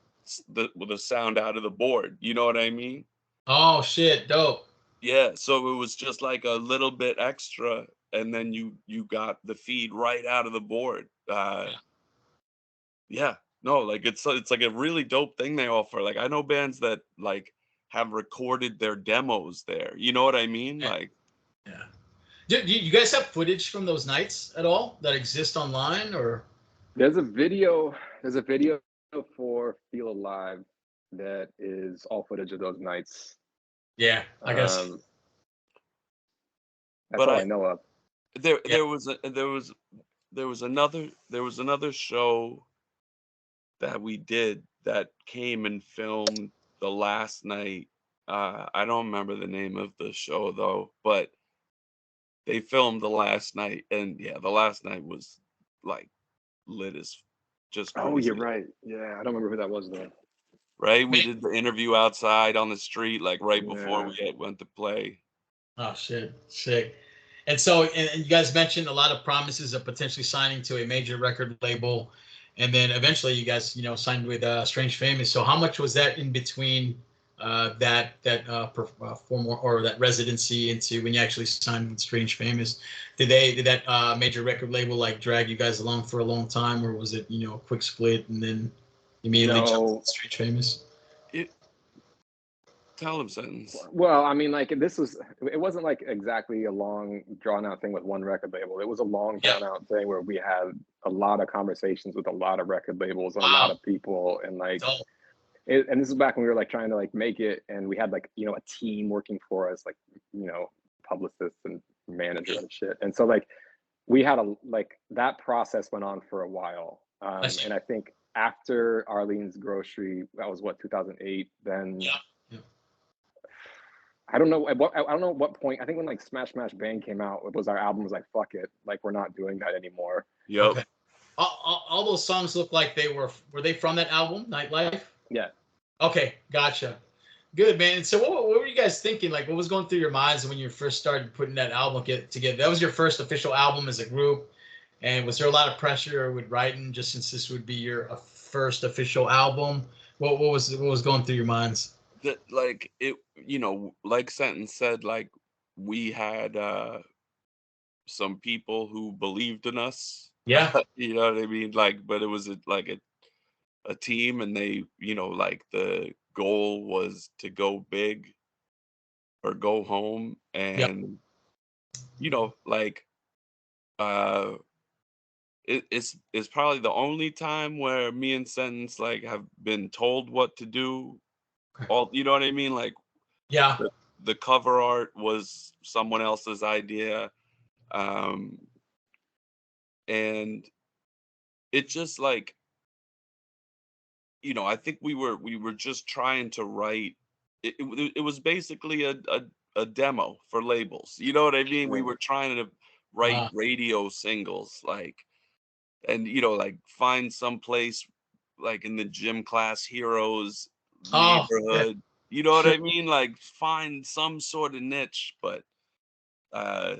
the sound out of the board. You know what I mean? Oh shit, dope. Yeah. So it was just like a little bit extra, and then you got the feed right out of the board. Yeah. No, like it's like a really dope thing they offer. Like I know bands that like have recorded their demos there. You know what I mean? Yeah. Like, Yeah. Do you guys have footage from those nights at all that exist online, or? There's a video. There's a video for Feel Alive that is all footage of those nights. Yeah, I guess. Um, that's but all I I know of. there Yeah. there was another show that we did that came and filmed the last night. I don't remember the name of the show though, but they filmed the last night, and yeah, the last night was like lit as just Oh, you're crazy. right. Yeah, I don't remember who that was though. Right? We did the interview outside on the street, like right before Yeah. we went to play. Oh shit, sick. And so, and you guys mentioned a lot of promises of potentially signing to a major record label, and then eventually you guys, signed with Strange Famous. So, how much was that in between form or that residency into when you actually signed with Strange Famous? Did that major record label like drag you guys along for a long time, or was it a quick split and then immediately jumped No. to Strange Famous? It Tell him sentence. Well, I mean, like it wasn't like exactly a long drawn out thing with one record label. It was a long Yeah. drawn out thing where we had a lot of conversations with a lot of record labels and a lot Wow. of people, and Dope. and this is back when we were like trying to like make it, and we had like a team working for us, like publicists and manager and shit. And so like we had that process went on for a while, and I think after Arlene's Grocery, that was what, 2008. Then Yeah. Yeah. I don't know at what point. I think when like Smash Smash Bang came out, it was our album was like, fuck it, like we're not doing that anymore. Yep. Okay. All those songs look like they were they from that album, Nightlife? Yeah. Okay, gotcha. Good, man. And so what were you guys thinking? Like, what was going through your minds when you first started putting that album together? That was your first official album as a group. And was there a lot of pressure with writing, just since this would be your first official album? What was going through your minds? That like it, like Sentence said, like we had some people who believed in us. Yeah. You know what I mean? Like, but it was like a team, and they, like the goal was to go big. or Go Home, Yep. and you know, like uh it's probably the only time where me and Sentence like have been told what to do. All, you know what I mean? Like Yeah. the cover art was someone else's idea. Um and it just like, I think we were just trying to write it was basically a demo for labels. You know what I mean? We Right. were trying to write Uh, radio singles, like, and like find some place like in the gym class heroes oh, yeah, neighborhood. You know what sure. I mean? Like find some sort of niche, but uh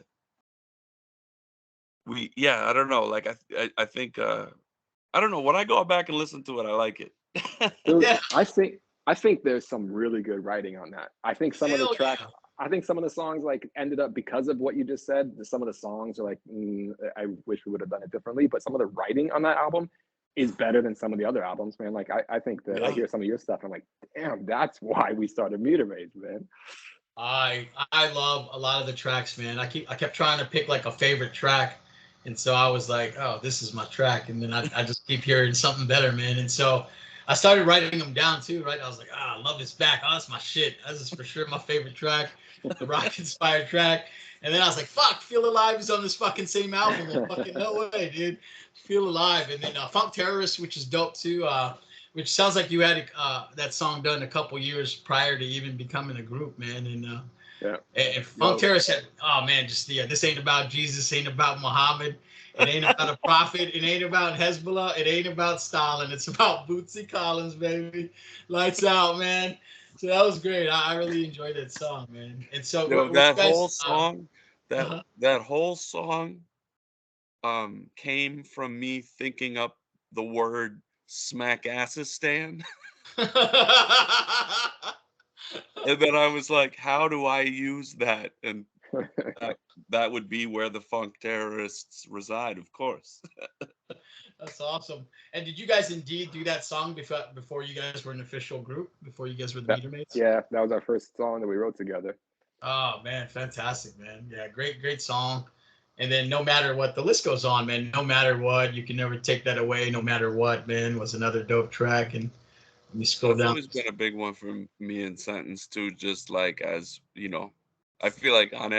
yeah, I don't know. Like I think I don't know. When I go back and listen to it, I like it. Dude, Yeah. I think there's some really good writing on that. I think some of the Hell tracks, yeah. I think some of the songs like ended up because of what you just said. Some of the songs are like, I wish we would have done it differently. But some of the writing on that album is better than some of the other albums, man. Like I think that I Yeah. hear some of your stuff. I'm like, damn, that's why we started Metermaids, man. I love a lot of the tracks, man. I kept trying to pick like a favorite track, and so I was like, oh, this is my track, and then I just keep hearing something better, man. And so I started writing them down too, right? I was like, ah, Love Is Back. Oh, that's my shit. This is for sure my favorite track, the rock inspired track. And then I was like, fuck, Feel Alive is on this fucking same album. Well, fucking no way, dude. Feel Alive. And then Funk Terrorist, which is dope too. Which sounds like you had that song done a couple years prior to even becoming a group, man. Yeah. And Funk Yo, Terror said, "Oh man, just this ain't about Jesus, ain't about Muhammad, it ain't about a prophet, it ain't about Hezbollah, it ain't about Stalin, it's about Bootsy Collins, baby. Lights out, man." So that was great. I really enjoyed that song, man. And so, what That you whole guys? song, that Uh-huh. that whole song came from me thinking up the word smack-assistan. And then I was like, how do I use that? And that, that would be where the funk terrorists reside, of course. That's awesome. And did you guys indeed do that song before you guys were an official group? Before you guys were the that, Metermaids? yeah, that was our first song that we wrote together. Oh man, fantastic, man. Yeah, great song. And then No Matter What, the list goes on, man. No Matter What, you can never take that away. No Matter What, man, was another dope track. And let me scroll That's down. always been a big one for me and Sentence too. Just like, as I feel like on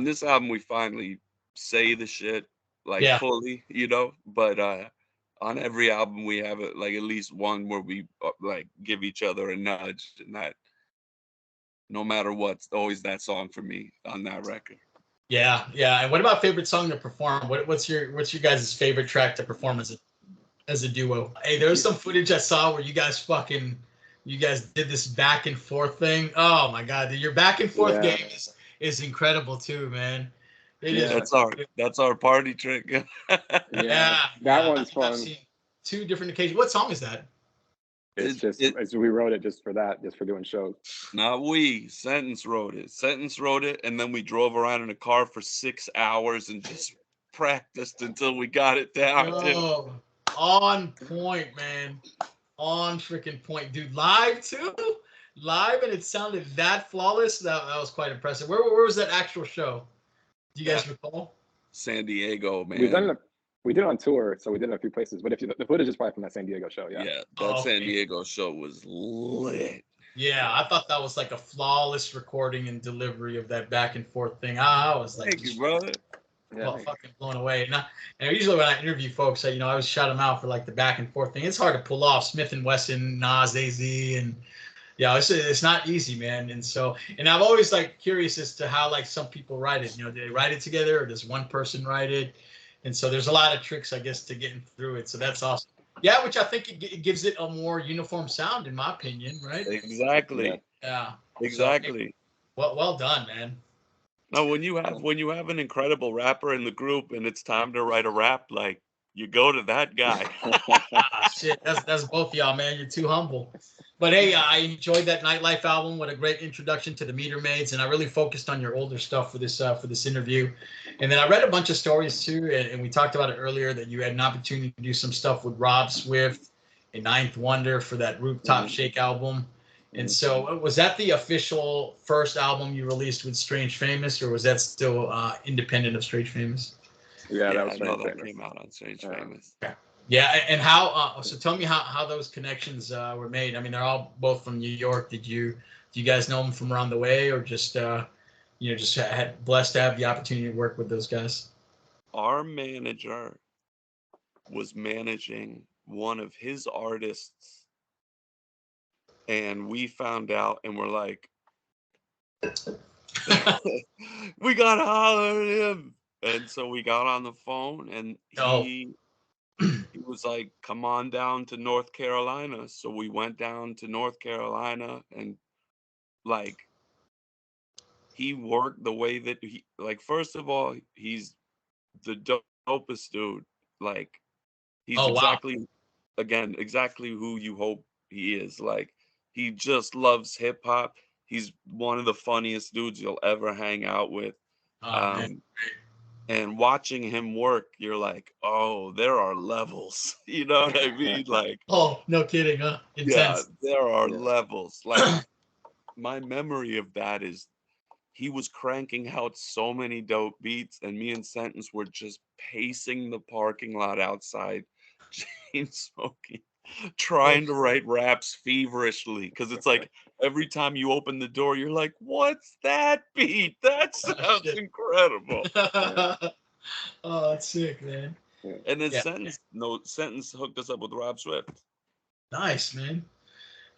this album, we finally say the shit like Yeah, fully, but on every album we have it like at least one where we like give each other a nudge, and that no matter what's always that song for me on that record. yeah. And what about favorite song to perform? What's your guys' favorite track to perform as a duo? Hey, there was some footage I saw where you guys did this back and forth thing. Oh my god, your back and forth Yeah, game is incredible too, man. It is yeah, That's our party trick. yeah. Yeah, That I one's think I've fun. seen two different occasions. What song is that? It's it, just it as we wrote it just for that, just for doing shows. Not we. Sentence wrote it, and then we drove around in a car for 6 hours and just practiced until we got it down too. Yo, on point, man. On freaking point, dude. Live too, live, and it sounded that flawless. That was quite impressive. Where was that actual show? Do you That guys recall? San Diego, We've done man. it. We did it on tour, so we did it in a few places. But if the footage is probably from that San Diego show, yeah. Yeah, that Oh, San okay. Diego show was lit. Yeah, I thought that was like a flawless recording and delivery of that back and forth thing. I was like Thank you, just brother. Yeah. well, fucking blown away. And usually when I interview folks, I always shout them out for like the back and forth thing. It's hard to pull off. Smith and Wesson, Nas, AZ, and yeah, it's not easy, man. And so, and I'm always like curious as to how like some people write it. Do they write it together or does one person write it? And so there's a lot of tricks, I guess, to getting through it. So that's awesome. Yeah, which I think it gives it a more uniform sound, in my opinion, right? Yeah. Exactly. Yeah. So, hey, Exactly. well done, man. Now, when you have an incredible rapper in the group and it's time to write a rap, like you go to that guy. Ah, shit, that's both y'all, man. You're too humble. But hey, I enjoyed that Nightlife album. What a great introduction to the Metermaids, and I really focused on your older stuff for this interview. And then I read a bunch of stories too, and we talked about it earlier that you had an opportunity to do some stuff with Rob Swift and Ninth Wonder for that Rooftop Mhm. Shake album. And so was that the official first album you released with Strange Famous, or was that still independent of Strange Famous? Yeah, that Yeah, was I know Strange that Famous. came out on Strange Yeah. Famous. Yeah, and how? So tell me how those connections were made. I mean, they're all both from New York. Do you guys know them from around the way, or just just had blessed to have the opportunity to work with those guys? Our manager was managing one of his artists, and we found out, and we're like, we gotta holler at him. And so we got on the phone, and Oh, he was like, come on down to North Carolina. So we went down to North Carolina, and like he worked the way that he, like, first of all, he's the dopest dude. Like, he's oh wow. exactly who you hope he is. Like, he just loves hip hop. He's one of the funniest dudes you'll ever hang out with. Oh man. Um, and watching him work, you're like, oh, there are levels. You know what I mean? Like, Oh, no kidding, huh? yeah, Intense. there are Yeah. levels. Like, my memory of that is he was cranking out so many dope beats, and me and Sentence were just pacing the parking lot outside, chain smoking, trying to write raps feverishly. Because it's like every time you open the door, you're like, what's that beat? That sounds Shit. incredible. Oh, that's sick, man. And then Yeah, Sentence hooked us up with Rob Swift. nice, man.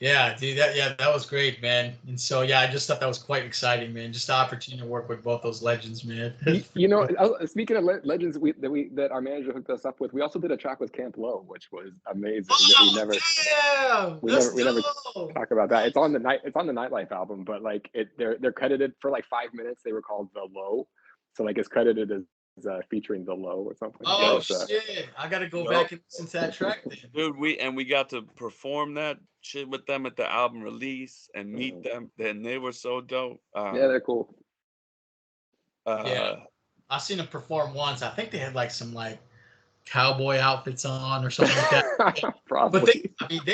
Yeah, dude, that was great, man. And so yeah, I just thought that was quite exciting, man. Just the opportunity to work with both those legends, man. You know, speaking of legends that our manager hooked us up with, we also did a track with Camp Low, which was amazing. Oh, damn! We That's never dope. talk about that. It's on the Nightlife album, but like they're credited for like 5 minutes. They were called The Low, so like it's credited as featuring The Low or something. Oh But, shit! I gotta go Yup. back and listen to that track then. Dude, we got to perform that shit with them at the album release and meet them. And they were so dope. yeah, they're cool. Yeah, I seen them perform once. I think they had like some like cowboy outfits on or something like that. Probably. But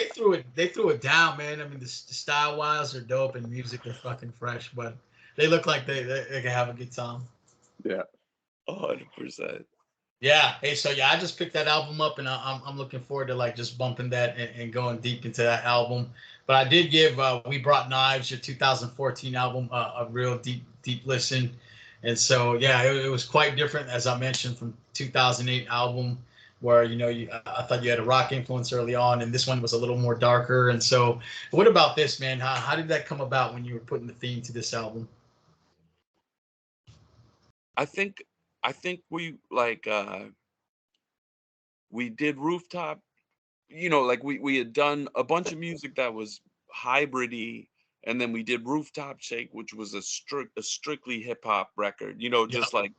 they threw it down, man. I mean, the style wise are dope and music are fucking fresh, but they look like they can have a good time. Yeah. 100%. Yeah. Hey, so yeah, I just picked that album up, and I'm looking forward to like just bumping that and going deep into that album. But I did give We Brought Knives, your 2014 album, a real deep listen. And so yeah, it was quite different, as I mentioned, from 2008 album, where I thought you had a rock influence early on, and this one was a little more darker. And so, what about this, man? How did that come about when you were putting the theme to this album? I think we like we did Rooftop, like we had done a bunch of music that was hybridy, and then we did Rooftop Shake, which was a strictly hip hop record, Yep. just like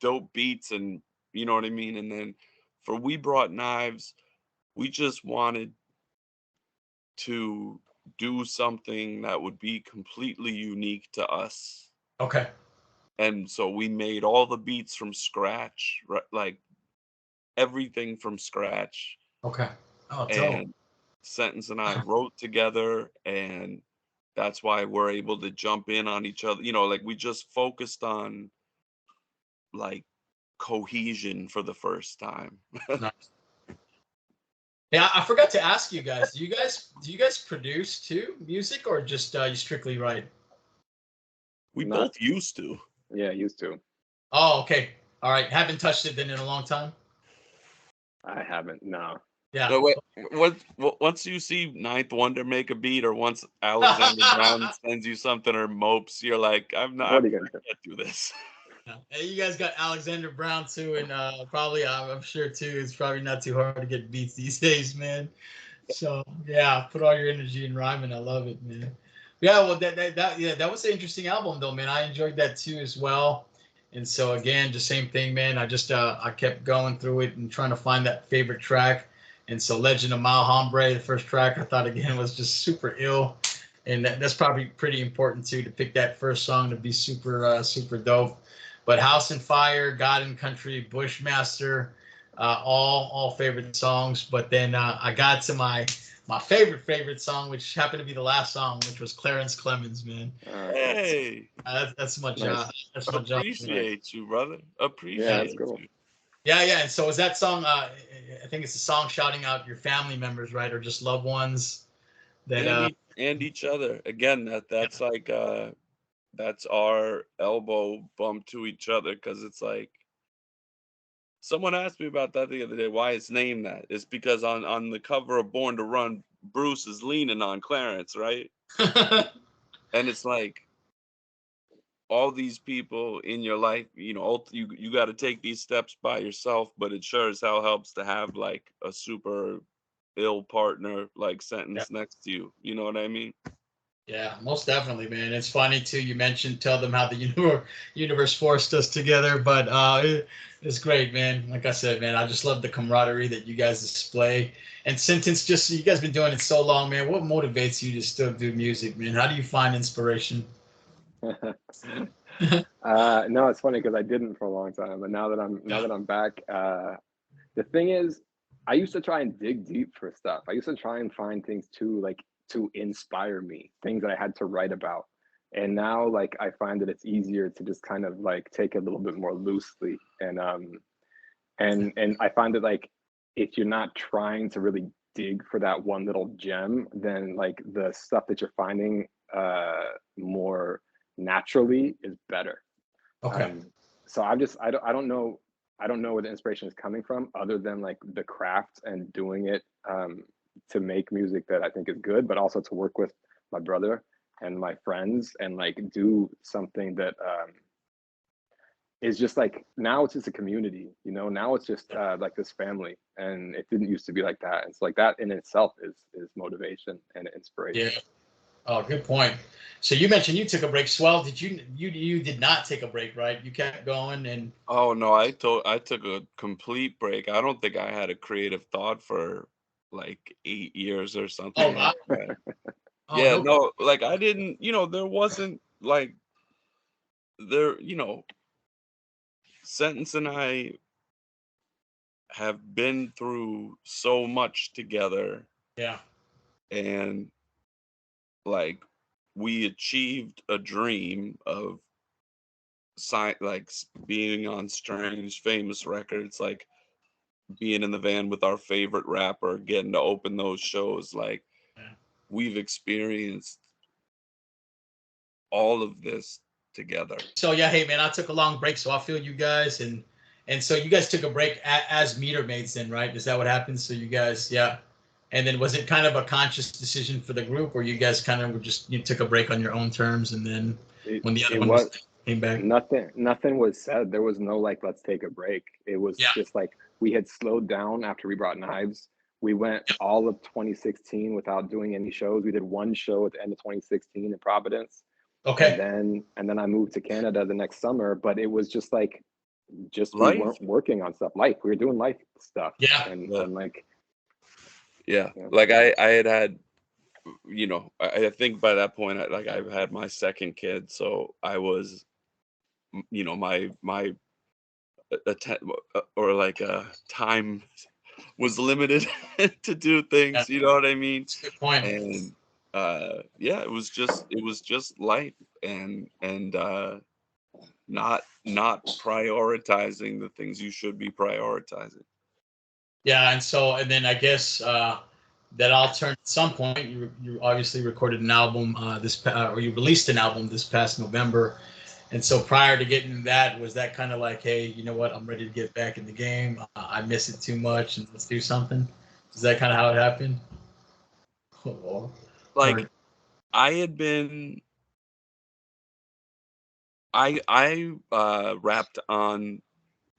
dope beats, and you know what I mean. And then for We Brought Knives, we just wanted to do something that would be completely unique to us. Okay. And so we made all the beats from scratch, right? Like everything from scratch. Okay. Oh, dope. And Sentence and I wrote together, and that's why we're able to jump in on each other. Like we just focused on like cohesion for the first time. Nice. Yeah, I forgot to ask you guys. Do you guys produce too music, or just you strictly write? We Not- both used to. Yeah, used to. Oh, okay. All right. Haven't touched it then in a long time. I haven't. No. Yeah. No, once you see Ninth Wonder make a beat, or once Alexander Brown sends you something, or Mopes, you're like, I What are you can't gonna do this. Yeah. Hey, you guys got Alexander Brown too, and probably I'm sure too. It's probably not too hard to get beats these days, man. So yeah, put all your energy in rhyming. I love it, man. Yeah, well, that was an interesting album though, man. I enjoyed that too as well. And so again, just same thing, man. I just I kept going through it and trying to find that favorite track. And so Legend of Mile Hombre, the first track, I thought again was just super ill. And that's probably pretty important too, to pick that first song to be super dope. But House and Fire, God and Country, Bushmaster, all favorite songs. But then I got to my my favorite song, which happened to be the last song, which was Clarence Clemens, man. Hey, That's my Nice. job. That's my job. appreciate you, brother. Yeah, Appreciate that's cool. you. Yeah, yeah. And so is that song? I think it's a song shouting out your family members, right, or just loved ones that. And each other. Again, that's like that's our elbow bump to each other, because it's like someone asked me about that the other day, why it's named that. It's because on the cover of Born to Run, Bruce is leaning on Clarence, right? And it's like all these people in your life, you got to take these steps by yourself, but it sure as hell helps to have like a super ill partner like Yeah. sentence next to you. You know what I mean? Yeah, most definitely, man. It's funny too. You mentioned tell them how the universe forced us together, but it's great, man. Like I said, man, I just love the camaraderie that you guys display. And Sentence, just you guys been doing it so long, man. What motivates you to still do music, man? How do you find inspiration? No, it's funny because I didn't for a long time, but now that I'm back, the thing is, I used to try and dig deep for stuff. I used to try and find things to inspire me, things that I had to write about. And now like I find that it's easier to just kind of like take it a little bit more loosely. And I find that like if you're not trying to really dig for that one little gem, then like the stuff that you're finding more naturally is better. Okay. So I don't know where the inspiration is coming from other than like the craft and doing it to make music that I think is good, but also to work with my brother and my friends and like do something that is just like now it's just a community, now it's just like this family, and it didn't used to be like that. It's like that in itself is motivation and inspiration. Yeah. Oh, good point. So you mentioned you took a break. Swell, you did not take a break, right? You kept going and Oh no, I took a complete break. I don't think I had a creative thought for like 8 years or oh something wow. like that. Oh Yeah, no. no, like I didn't, there wasn't like there, Sentence and I have been through so much together, Yeah. and like we achieved a dream of being on Strange Famous Records, like being in the van with our favorite rapper, getting to open those shows. Like Yeah. we've experienced all of this together. So yeah, hey man, I took a long break, so I feel you guys and so you guys took a break as Metermaids then, right? Is that what happened? So you guys, yeah. And then was it kind of a conscious decision for the group, or you guys kind of were just you took a break on your own terms, and then it, when the other it one was came back? nothing was said. There was no like let's take a break. It was Yeah. just like we had slowed down after we brought Knives. We went all of 2016 without doing any shows. We did one show at the end of 2016 in Providence, Okay. and then I moved to Canada the next summer. But it was just like we Life. weren't working on stuff. We were doing life stuff, Yeah. Yeah. and like Yeah. yeah. Like I had, I think by that point, I've had my second kid. So I was, my or like time was limited to do Yeah. things, you know what I mean? That's a good point. And yeah, it was just life, and not prioritizing the things you should be prioritizing. Yeah, and then I guess that all turned at some point. You obviously recorded an album or you released an album this past November. And so prior to getting that, was that kind of like, hey, you know what? I'm ready to get back in the game. I miss it too much, and let's do something. Is that kind of how it happened? Or, Like or I had been I rapped on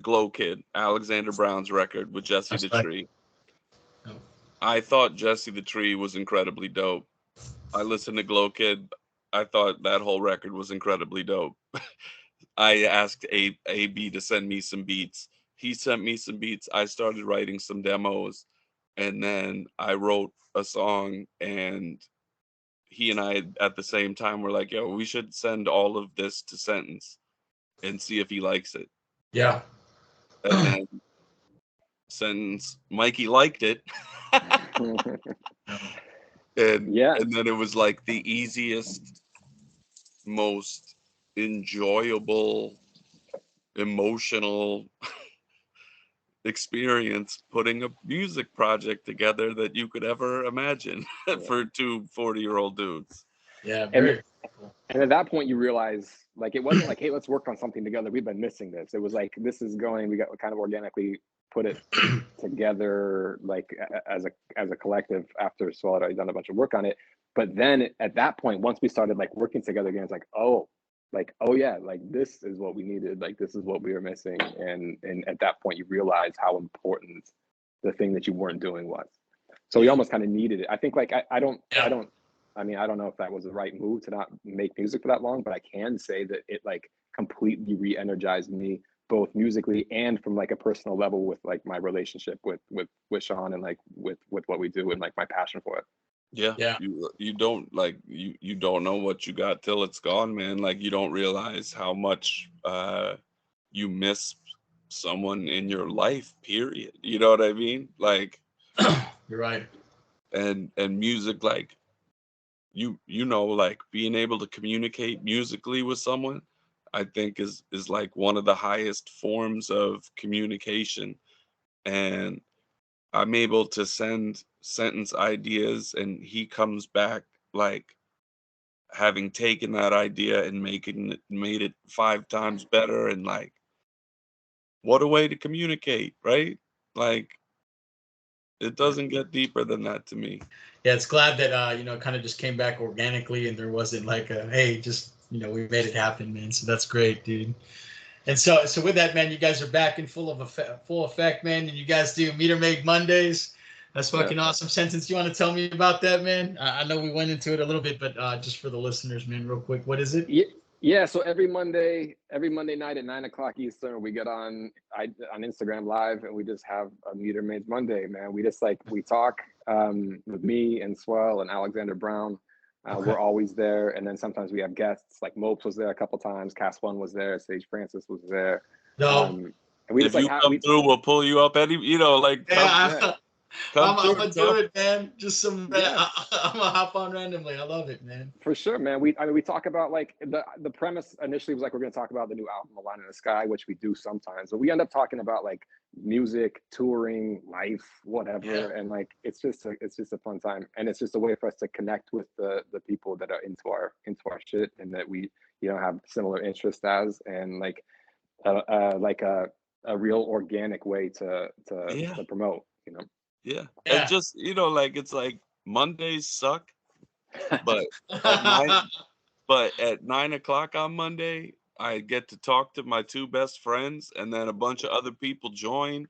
Glow Kid, Alexander Brown's record with Jesse that's the right. Tree. Oh, I thought Jesse the Tree was incredibly dope. I listened to Glow Kid. I thought that whole record was incredibly dope. I asked AB to send me some beats. He sent me some beats. I started writing some demos, and then I wrote a song, and he and I at the same time were like, "Yo, we should send all of this to Sentence and see if he likes it." yeah. And then Sentence Mikey liked it. and Yeah. and then it was like the easiest, most enjoyable, emotional experience putting a music project together that you could ever imagine for two 40-year-old dudes. Yeah, And very cool. and at that point you realize, like, it wasn't like, hey, let's work on something together, we've been missing this. It was like, this is going, we got kind of organically put it together, like as a collective, after Swell had already done a bunch of work on it. But then at that point, once we started like working together again, it's like, oh yeah, like this is what we needed, like this is what we were missing. And at that point you realize how important the thing that you weren't doing was. So we almost kind of needed it. I think, like, I don't I mean, I don't know if that was the right move to not make music for that long, but I can say that it like completely re-energized me, both musically and from like a personal level, with like my relationship with Sean, and like with what we do, and like my passion for it. Yeah. You don't like, you don't know what you got till it's gone, man. Like, you don't realize how much you miss someone in your life, period. You know what I mean? Like, You're right. and music, like, you know, like, being able to communicate musically with someone, I think is like one of the highest forms of communication. And I'm able to send sentence ideas, and he comes back like having taken that idea and made it 5 times better. And like, what a way to communicate, right? Like, it doesn't get deeper than that to me. Yeah, it's glad that kind of just came back organically, and there wasn't like a, hey, just we made it happen, man. So that's great, dude. And so with that, man, you guys are back in full effect, man, and you guys do Meter Maid Mondays. That's fucking awesome. Sentence, you want to tell me about that, man? I know we went into it a little bit, but just for the listeners, man, real quick, what is it? Yeah. So every Monday night at 9 o'clock Eastern, we get on Instagram Live, and we just have a Meter Maids Monday, man. We just we talk with me and Swell and Alexander Brown. We're always there, and then sometimes we have guests. Like Mopes was there a couple times, Cass One was there, Sage Francis was there. No. And we If just you come through, we'll pull you up any, like, Yeah, come I'm through, gonna do it, man. Just some. Yeah. I'm gonna hop on randomly. I love it, man. For sure, man. We talk about, like, the premise initially was like, we're going to talk about the new album, A Line in the Sky, which we do sometimes, but we end up talking about like music, touring, life, whatever. And like, it's just a fun time, and it's just a way for us to connect with the people that are into our shit, and that we have similar interests as, and like a real organic way to promote. Yeah. Yeah. And just, like, it's like Mondays suck, but at 9 o'clock on Monday, I get to talk to my two best friends, and then a bunch of other people join.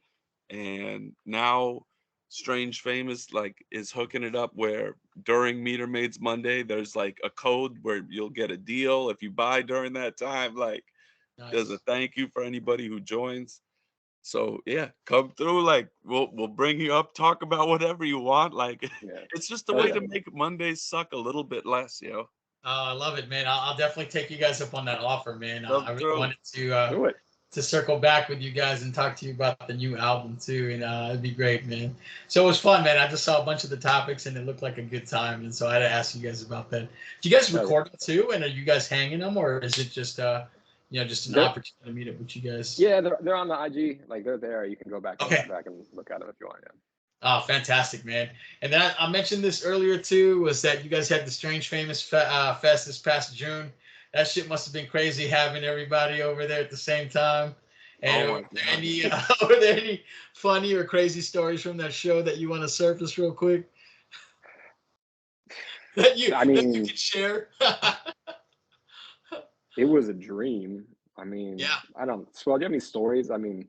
And now Strange Famous like is hooking it up where during Meter Maids Monday, there's like a code where you'll get a deal if you buy during that time. Like, there's a thank you for anybody who joins. So yeah, come through. Like, we'll bring you up, talk about whatever you want. Like, it's just a way to make Mondays suck a little bit less, Oh, I love it, man. I'll definitely take you guys up on that offer, man. I really wanted to circle back with you guys and talk to you about the new album too, and it'd be great, man. So it was fun, man. I just saw a bunch of the topics, and it looked like a good time, and so I had to ask you guys about that. Do you guys record them too, and are you guys hanging them, or is it just just an opportunity to meet up with you guys? Yeah, they're on the IG, like they're there. You can go back and look at them if you want. Yeah. Oh, fantastic, man. And then I mentioned this earlier, too, was that you guys had the Strange Famous Fest this past June. That shit must have been crazy having everybody over there at the same time. And were there any funny or crazy stories from that show that you want to surface real quick? that you could share? It was a dream. I mean, I don't. Swell, do you have any stories? I mean,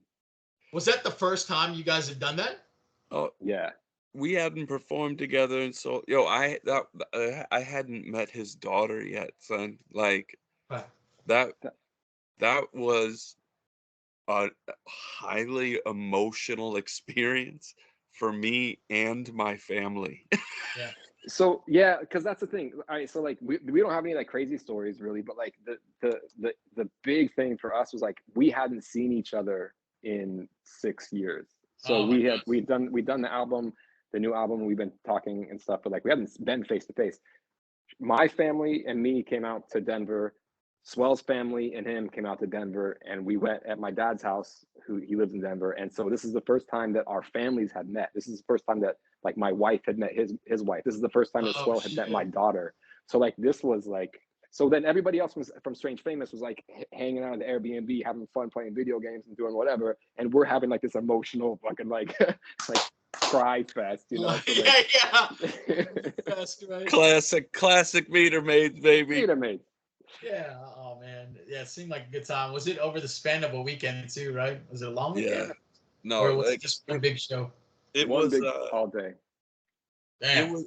was that the first time you guys had done that? Oh yeah. We hadn't performed together, and so I hadn't met his daughter yet, son. Like, that was a highly emotional experience for me and my family. Yeah. So yeah, because that's the thing. All right, so like we don't have any like crazy stories really, but like the big thing for us was like we hadn't seen each other in 6 years. So we'd done the album. the new album. We've been talking and stuff, but like we haven't been face to face. My family and me came out to Denver. Swell's family and him came out to Denver, and we went at my dad's house, who he lives in Denver. And so this is the first time that our families had met. This is the first time that like my wife had met his wife. This is the first time that Swell had met my daughter. So like this was like, so then everybody else was from Strange Famous was like hanging out at the Airbnb, having fun playing video games and doing whatever. And we're having like this emotional fucking like like cry fest, you know? So, like, yeah. That's right. Classic Metermaids, baby. Metermaids. Yeah. Oh man. Yeah. It seemed like a good time. Was it over the span of a weekend too? Right? Was it a long weekend? Yeah. No, Or was like, it just one big show? It one was big all day. Damn.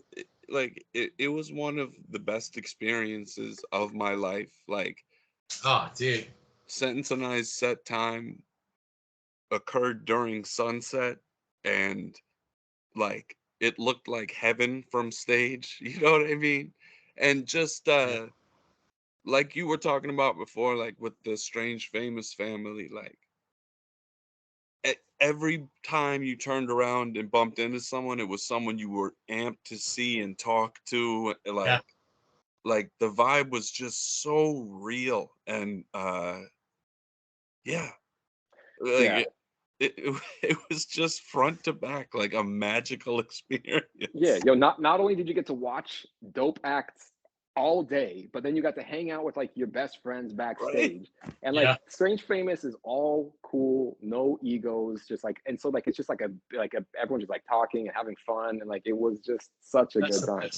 It was one of the best experiences of my life. Like, Oh, dude. Sentence and I's set time occurred during sunset, and like it looked like heaven from stage. You know what I mean? And just like you were talking about before, like with the Strange Famous family, like every time you turned around and bumped into someone, it was someone you were amped to see and talk to. Like the vibe was just so real. And yeah, like it was just front to back, like a magical experience. Yeah, not only did you get to watch dope acts all day, but then you got to hang out with like your best friends backstage. Right? And like Strange Famous is all cool, no egos, just like, and so like it's just like everyone just like talking and having fun, and like it was just such a good time.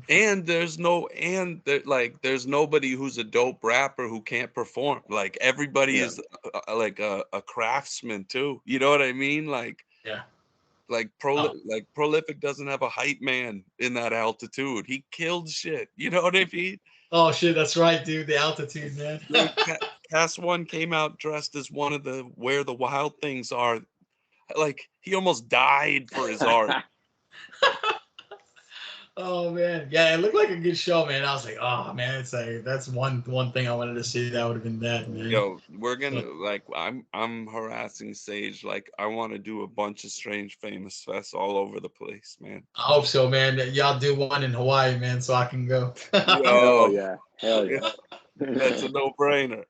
And there's nobody who's a dope rapper who can't perform. Like everybody is like a craftsman too. You know what I mean? Like Like Prolific doesn't have a hype man in that altitude. He killed shit. You know what I mean? Oh shit, that's right, dude. The altitude, man. Cass One came out dressed as one of the Where the Wild Things Are. Like he almost died for his art. Oh man, yeah, it looked like a good show, man. I was like, oh man, it's like that's one thing I wanted to see. That would have been that, man. Yo, we're gonna like I'm harassing Sage. Like I want to do a bunch of Strange Famous fests all over the place, man. I hope so, man. Y'all do one in Hawaii, man, so I can go. Hell yeah. That's a no-brainer.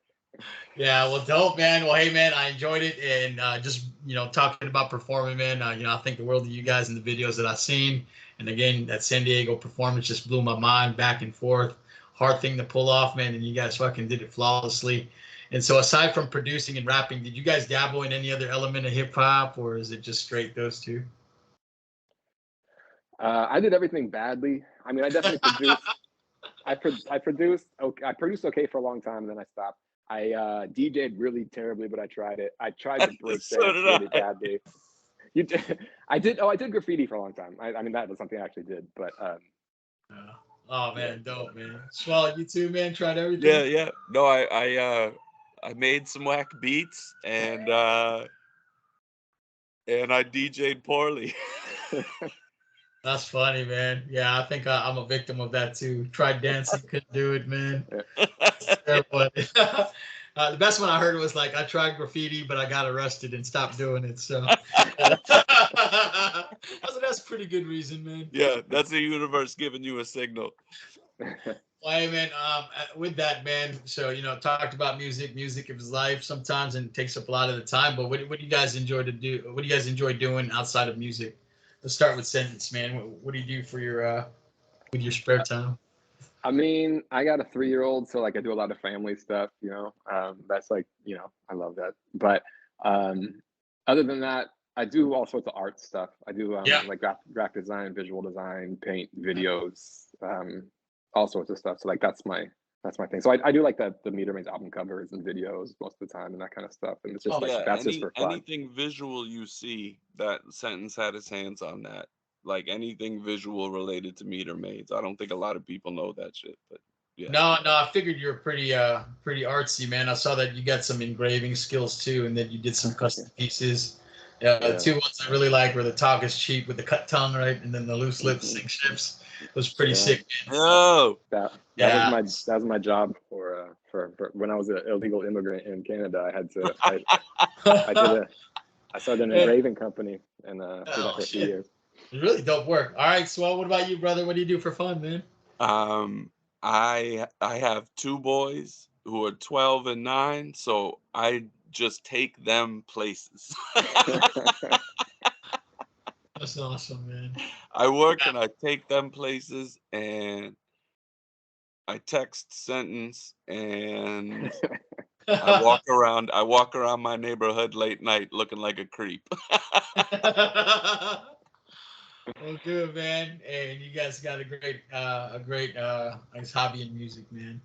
Yeah, well, dope, man. Well, hey, man, I enjoyed it, and just talking about performing, man. I think the world of you guys in the videos that I've seen, and again, that San Diego performance just blew my mind back and forth. Hard thing to pull off, man, and you guys fucking did it flawlessly. And so, aside from producing and rapping, did you guys dabble in any other element of hip hop, or is it just straight those two? I did everything badly. I mean, I definitely produced. I produced okay for a long time, and then I stopped. I DJ'd really terribly, but I tried it. I tried to break dance really badly. I did graffiti for a long time. I mean, that was something I actually did, but oh man, dope, man. Swell, you too, man. Tried everything. Yeah. No, I made some whack beats, and I DJ'd poorly. That's funny, man. Yeah, I think I'm a victim of that too. Tried dancing, couldn't do it, man. The best one I heard was like, I tried graffiti, but I got arrested and stopped doing it. So that's a pretty good reason, man. Yeah, that's the universe giving you a signal. Well, hey, man, with that, man, so, talked about music is life sometimes, and it takes up a lot of the time, but what do you guys enjoy to do? What do you guys enjoy doing outside of music? Let's start with Sentence, man. What do you do for your with your spare time? I mean, I got a 3-year-old, so like I do a lot of family stuff, that's like, I love that. But other than that, I do all sorts of art stuff. I do like graphic design, visual design, paint, videos, all sorts of stuff. So like that's my thing. So I do like the Metermaids album covers and videos most of the time and that kind of stuff. And it's just that's just for fun. Anything visual you see, that Sentence had his hands on that. Like anything visual related to Metermaids. I don't think a lot of people know that shit, but yeah. No, I figured you're pretty artsy, man. I saw that you got some engraving skills too, and that you did some custom pieces. The two ones I really like were the Talk is Cheap with the cut tongue, right, and then the Loose Lips Sink Ships. It was pretty sick, man. Oh, that was my job for when I was an illegal immigrant in Canada. I had to I started an engraving company and did that for a few years. Really dope work. All right, Swell. What about you, brother? What do you do for fun, man? Um, I have two boys who are 12 and 9, so I just take them places. That's awesome, man. I work and I take them places, and I text sentence, and I walk around my neighborhood late night looking like a creep. Well, good, man. And you guys got a great, I guess, hobby in music, man.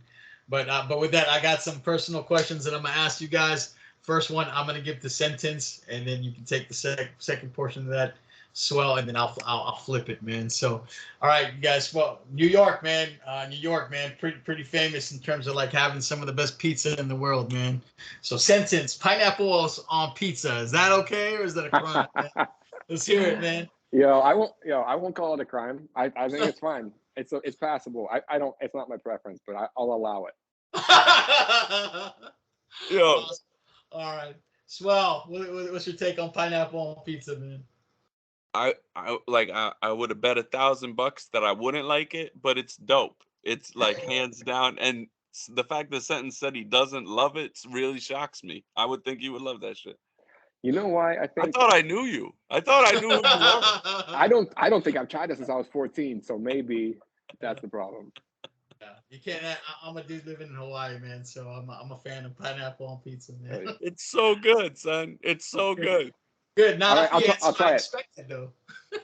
But with that, I got some personal questions that I'm gonna ask you guys. First one, I'm gonna give the sentence, and then you can take the second portion of that, Swell, and then I'll flip it, man. So, all right, you guys. Well, New York, man, pretty famous in terms of like having some of the best pizza in the world, man. So, sentence: pineapples on pizza. Is that okay, or is that a crime? Man? Let's hear it, man. I won't call it a crime. I think it's fine. It's passable. I don't. It's not my preference, but I'll allow it. Yo, Awesome. All right. Swell. What's your take on pineapple on pizza, man? I would have bet $1,000 that I wouldn't like it, but it's dope. It's like hands down, and the fact the sentence said he doesn't love it really shocks me. I would think you would love that shit. You know why? I I think thought I knew you. I thought I knew who you were. I don't think I've tried it since I was 14. So maybe that's the problem. Yeah, you can't. I'm a dude living in Hawaii, man. So I'm a fan of pineapple on pizza, man. It's so good, son. It's so good. Good. All right, Not the answer I'll try I it. expected, though.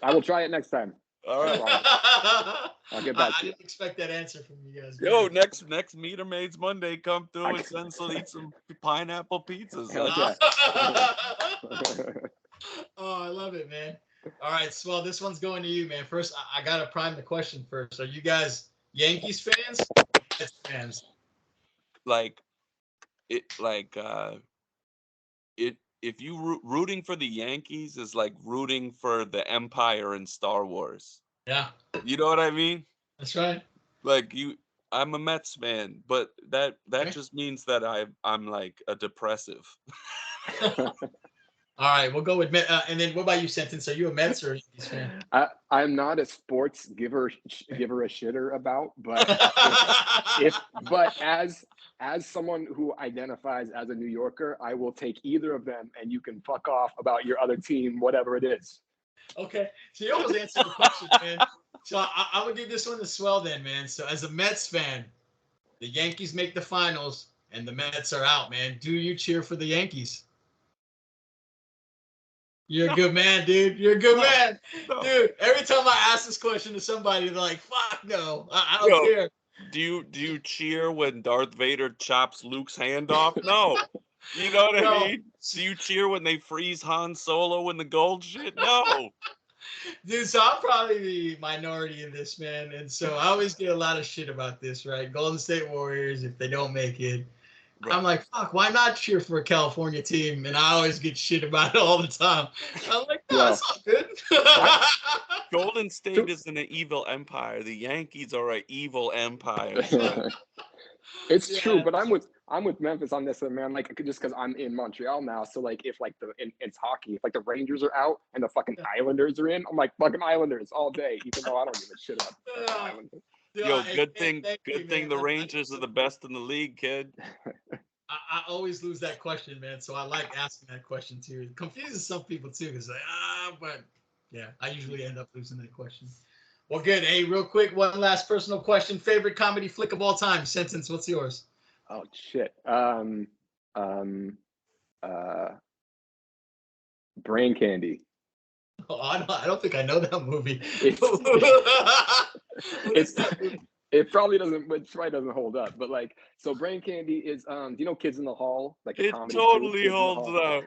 I will try it next time. All right. I'll get back I to you. didn't expect that answer from you guys. Yo, Good. next Metermaids Monday, come through and send us eat some pineapple pizzas. Hell Son. yeah. Oh, I love it, man. All right, Swell, this one's going to you, man. First, I gotta prime the question first. Are you guys Yankees fans? Mets fans. Like it, like it. If you rooting for the Yankees is like rooting for the Empire in Star Wars. Yeah, You know what I mean? that's right. Like I'm a Mets fan, but that Okay. just means that I'm like a depressive. All right, we'll go with Met. And then what about you, Sentence? Are you a Mets or a Yankees fan? I'm not a sports giver a shitter about, but but as someone who identifies as a New Yorker, I will take either of them, and you can fuck off about your other team, whatever it is. Okay, so you almost answered the question, man. So I would give this one to Swell then, man. So as a Mets fan, the Yankees make the finals and the Mets are out, man. Do you cheer for the Yankees? You're a good man, dude. You're a good man. No. Dude, every time I ask this question to somebody, they're like, fuck no. I don't Yo, care. Do you cheer when Darth Vader chops Luke's hand off? No. You know what I No. mean? Do you cheer when they freeze Han Solo in the gold shit? No. Dude, so I'm probably the minority in this, man. And so I always get a lot of shit about this, right? Golden State Warriors, if they don't make it. Right. I'm like, fuck, why not cheer for a California team? And I always get shit about it all the time. I'm like, no, it's all good. Golden State isn't an evil empire. The Yankees are an evil empire. So. It's true, but I'm with Memphis on this one, man. Like just because I'm in Montreal now, so like if like it's hockey, if like the Rangers are out and the fucking Islanders are in, I'm like fucking Islanders all day, even though I don't give a shit about the Islanders. Yo, good thing the Rangers are the best in the league, kid. I always lose that question, man. So I like asking that question too. It confuses some people too, because like, but yeah, I usually end up losing that question. Well, good. Hey, real quick, one last personal question. Favorite comedy flick of all time? Sentence, what's yours? Oh shit. Brain Candy. Oh, I don't think I know that movie. It probably doesn't hold up, but like, so Brain Candy is do you know Kids in the Hall? Like it totally holds up.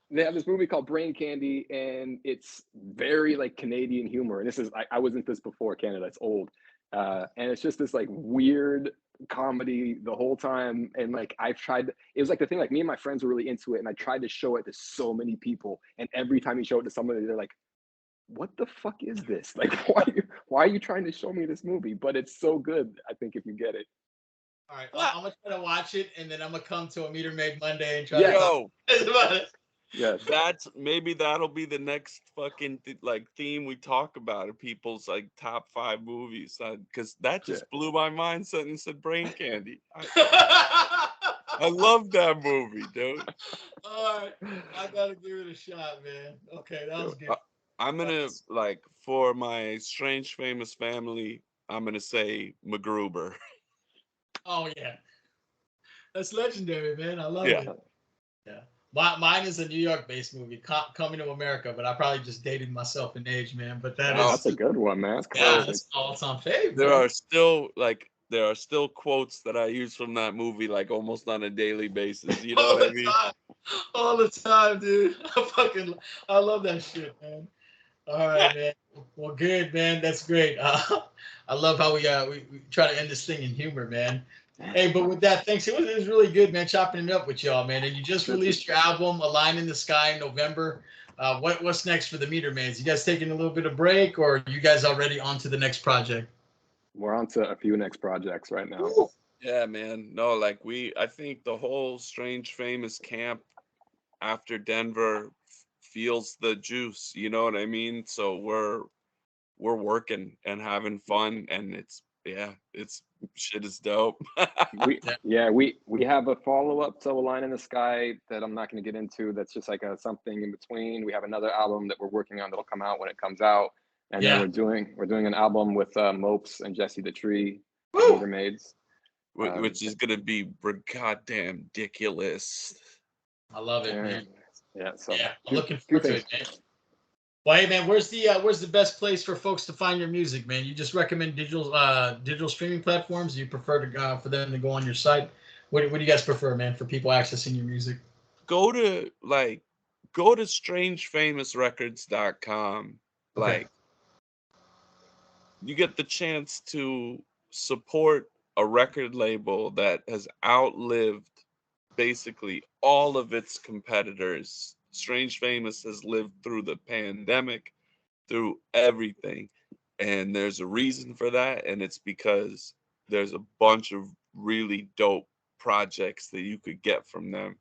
They have this movie called Brain Candy, and it's very like Canadian humor. And this is I wasn't this before Canada. It's old, and it's just this like weird comedy the whole time. And like I've tried, it was like the thing. Like me and my friends were really into it, and I tried to show it to so many people. And every time you show it to somebody, they're like, "What the fuck is this? Like, why are you trying to show me this movie?" But it's so good. I think if you get it. All right, well, I'm gonna try to watch it, and then I'm gonna come to a Meter Maid Monday and try Yo. to talk about it. Yes. Maybe that'll be the next fucking like theme we talk about of people's like top 5 movies. Because that Yeah. just blew my mind. Suddenly said Brain Candy. I love that movie, dude. All right, I gotta give it a shot, man. Okay, that was good. I'm gonna like for my strange famous family. I'm gonna say MacGruber. Oh yeah, that's legendary, man. I love Yeah. it. Yeah. Mine is a New York-based movie, Coming to America, but I probably just dated myself in age, man. But that Wow. is, That's a good one, man. That's yeah, classic. that's all-time favorite. There man. are still quotes that I use from that movie like almost on a daily basis. You know all what I the mean? time, all the time, dude. I love that shit, man. All right, man. Well, good, man. That's great. I love how we try to end this thing in humor, man. Hey, but with that, thanks. It was really good, man, chopping it up with y'all, man. And you just released your album, A Line in the Sky, in November. What's next for the Metermaids? You guys taking a little bit of break, or are you guys already on to the next project? We're on to a few next projects right now. Ooh. Yeah, man. No, like I think the whole strange famous camp after Denver feels the juice. You know what I mean? So we're working and having fun, and it's shit is dope. we have a follow-up to A Line in the Sky that I'm not going to get into. That's just like something in between. We have another album that we're working on that'll come out when it comes out, and then we're doing an album with Mopes and Jesse the Tree, Metermaids, which is gonna be goddamn ridiculous. I love it, man. Yeah, so I'm looking forward to it, man. Well, hey, man, where's the best place for folks to find your music, man? You just recommend digital streaming platforms? Do you prefer to for them to go on your site? What do you guys prefer, man, for people accessing your music? Go to strangefamousrecords.com. Okay. Like, you get the chance to support a record label that has outlived basically all of its competitors. Strange Famous has lived through the pandemic, through everything. And there's a reason for that. And it's because there's a bunch of really dope projects that you could get from them,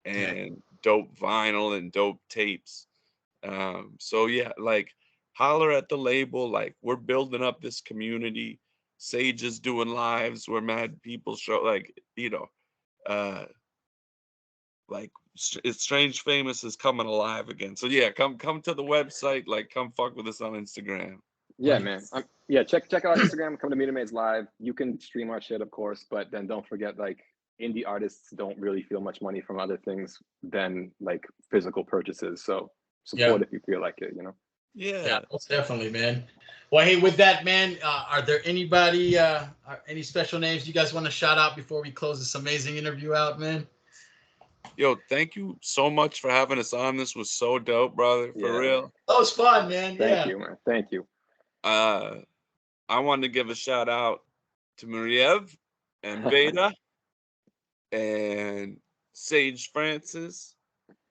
and dope vinyl and dope tapes. So yeah, like holler at the label. Like, we're building up this community. Sage is doing lives where mad people show, like, like it's Strange Famous is coming alive again. So yeah, come to the website. Like, come fuck with us on Instagram. Yeah, man. Check out Instagram. Come to Metermaids Live. You can stream our shit, of course, but then don't forget, like, indie artists don't really feel much money from other things than like physical purchases. So support if you feel like it, you know. Yeah, most definitely, man. Well, hey, with that, man, are there any special names you guys want to shout out before we close this amazing interview out, man? Yo, thank you so much for having us on. This was so dope, brother. For real. That was fun, man. Thank you, man. Thank you. I want to give a shout out to Mariev and Veda and Sage Francis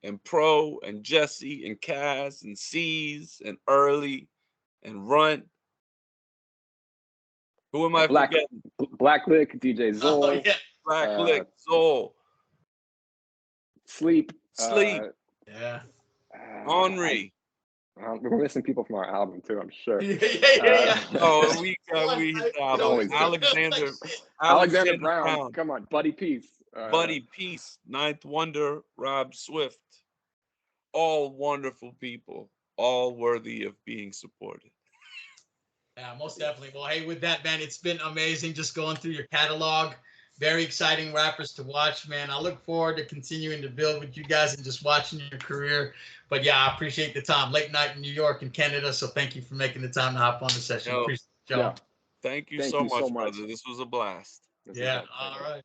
and Pro and Jesse and Cass and C's and Early and Runt. Who am I forgetting? Blacklick, DJ Zol. Oh, yeah. Blacklick, Zol. Sleep. Henri. We're missing people from our album too, I'm sure. Oh, we Alexander Brown. Come on, Buddy Peace. Buddy Peace, Ninth Wonder, Rob Swift. All wonderful people, all worthy of being supported. Yeah, most definitely. Well, hey, with that, man, it's been amazing just going through your catalog. Very exciting rappers to watch, man. I look forward to continuing to build with you guys and just watching your career. But yeah, I appreciate the time. Late night in New York and Canada. So thank you for making the time to hop on the session. Appreciate it, y'all. Thank you so much, brother. This was a blast. Yeah, all right.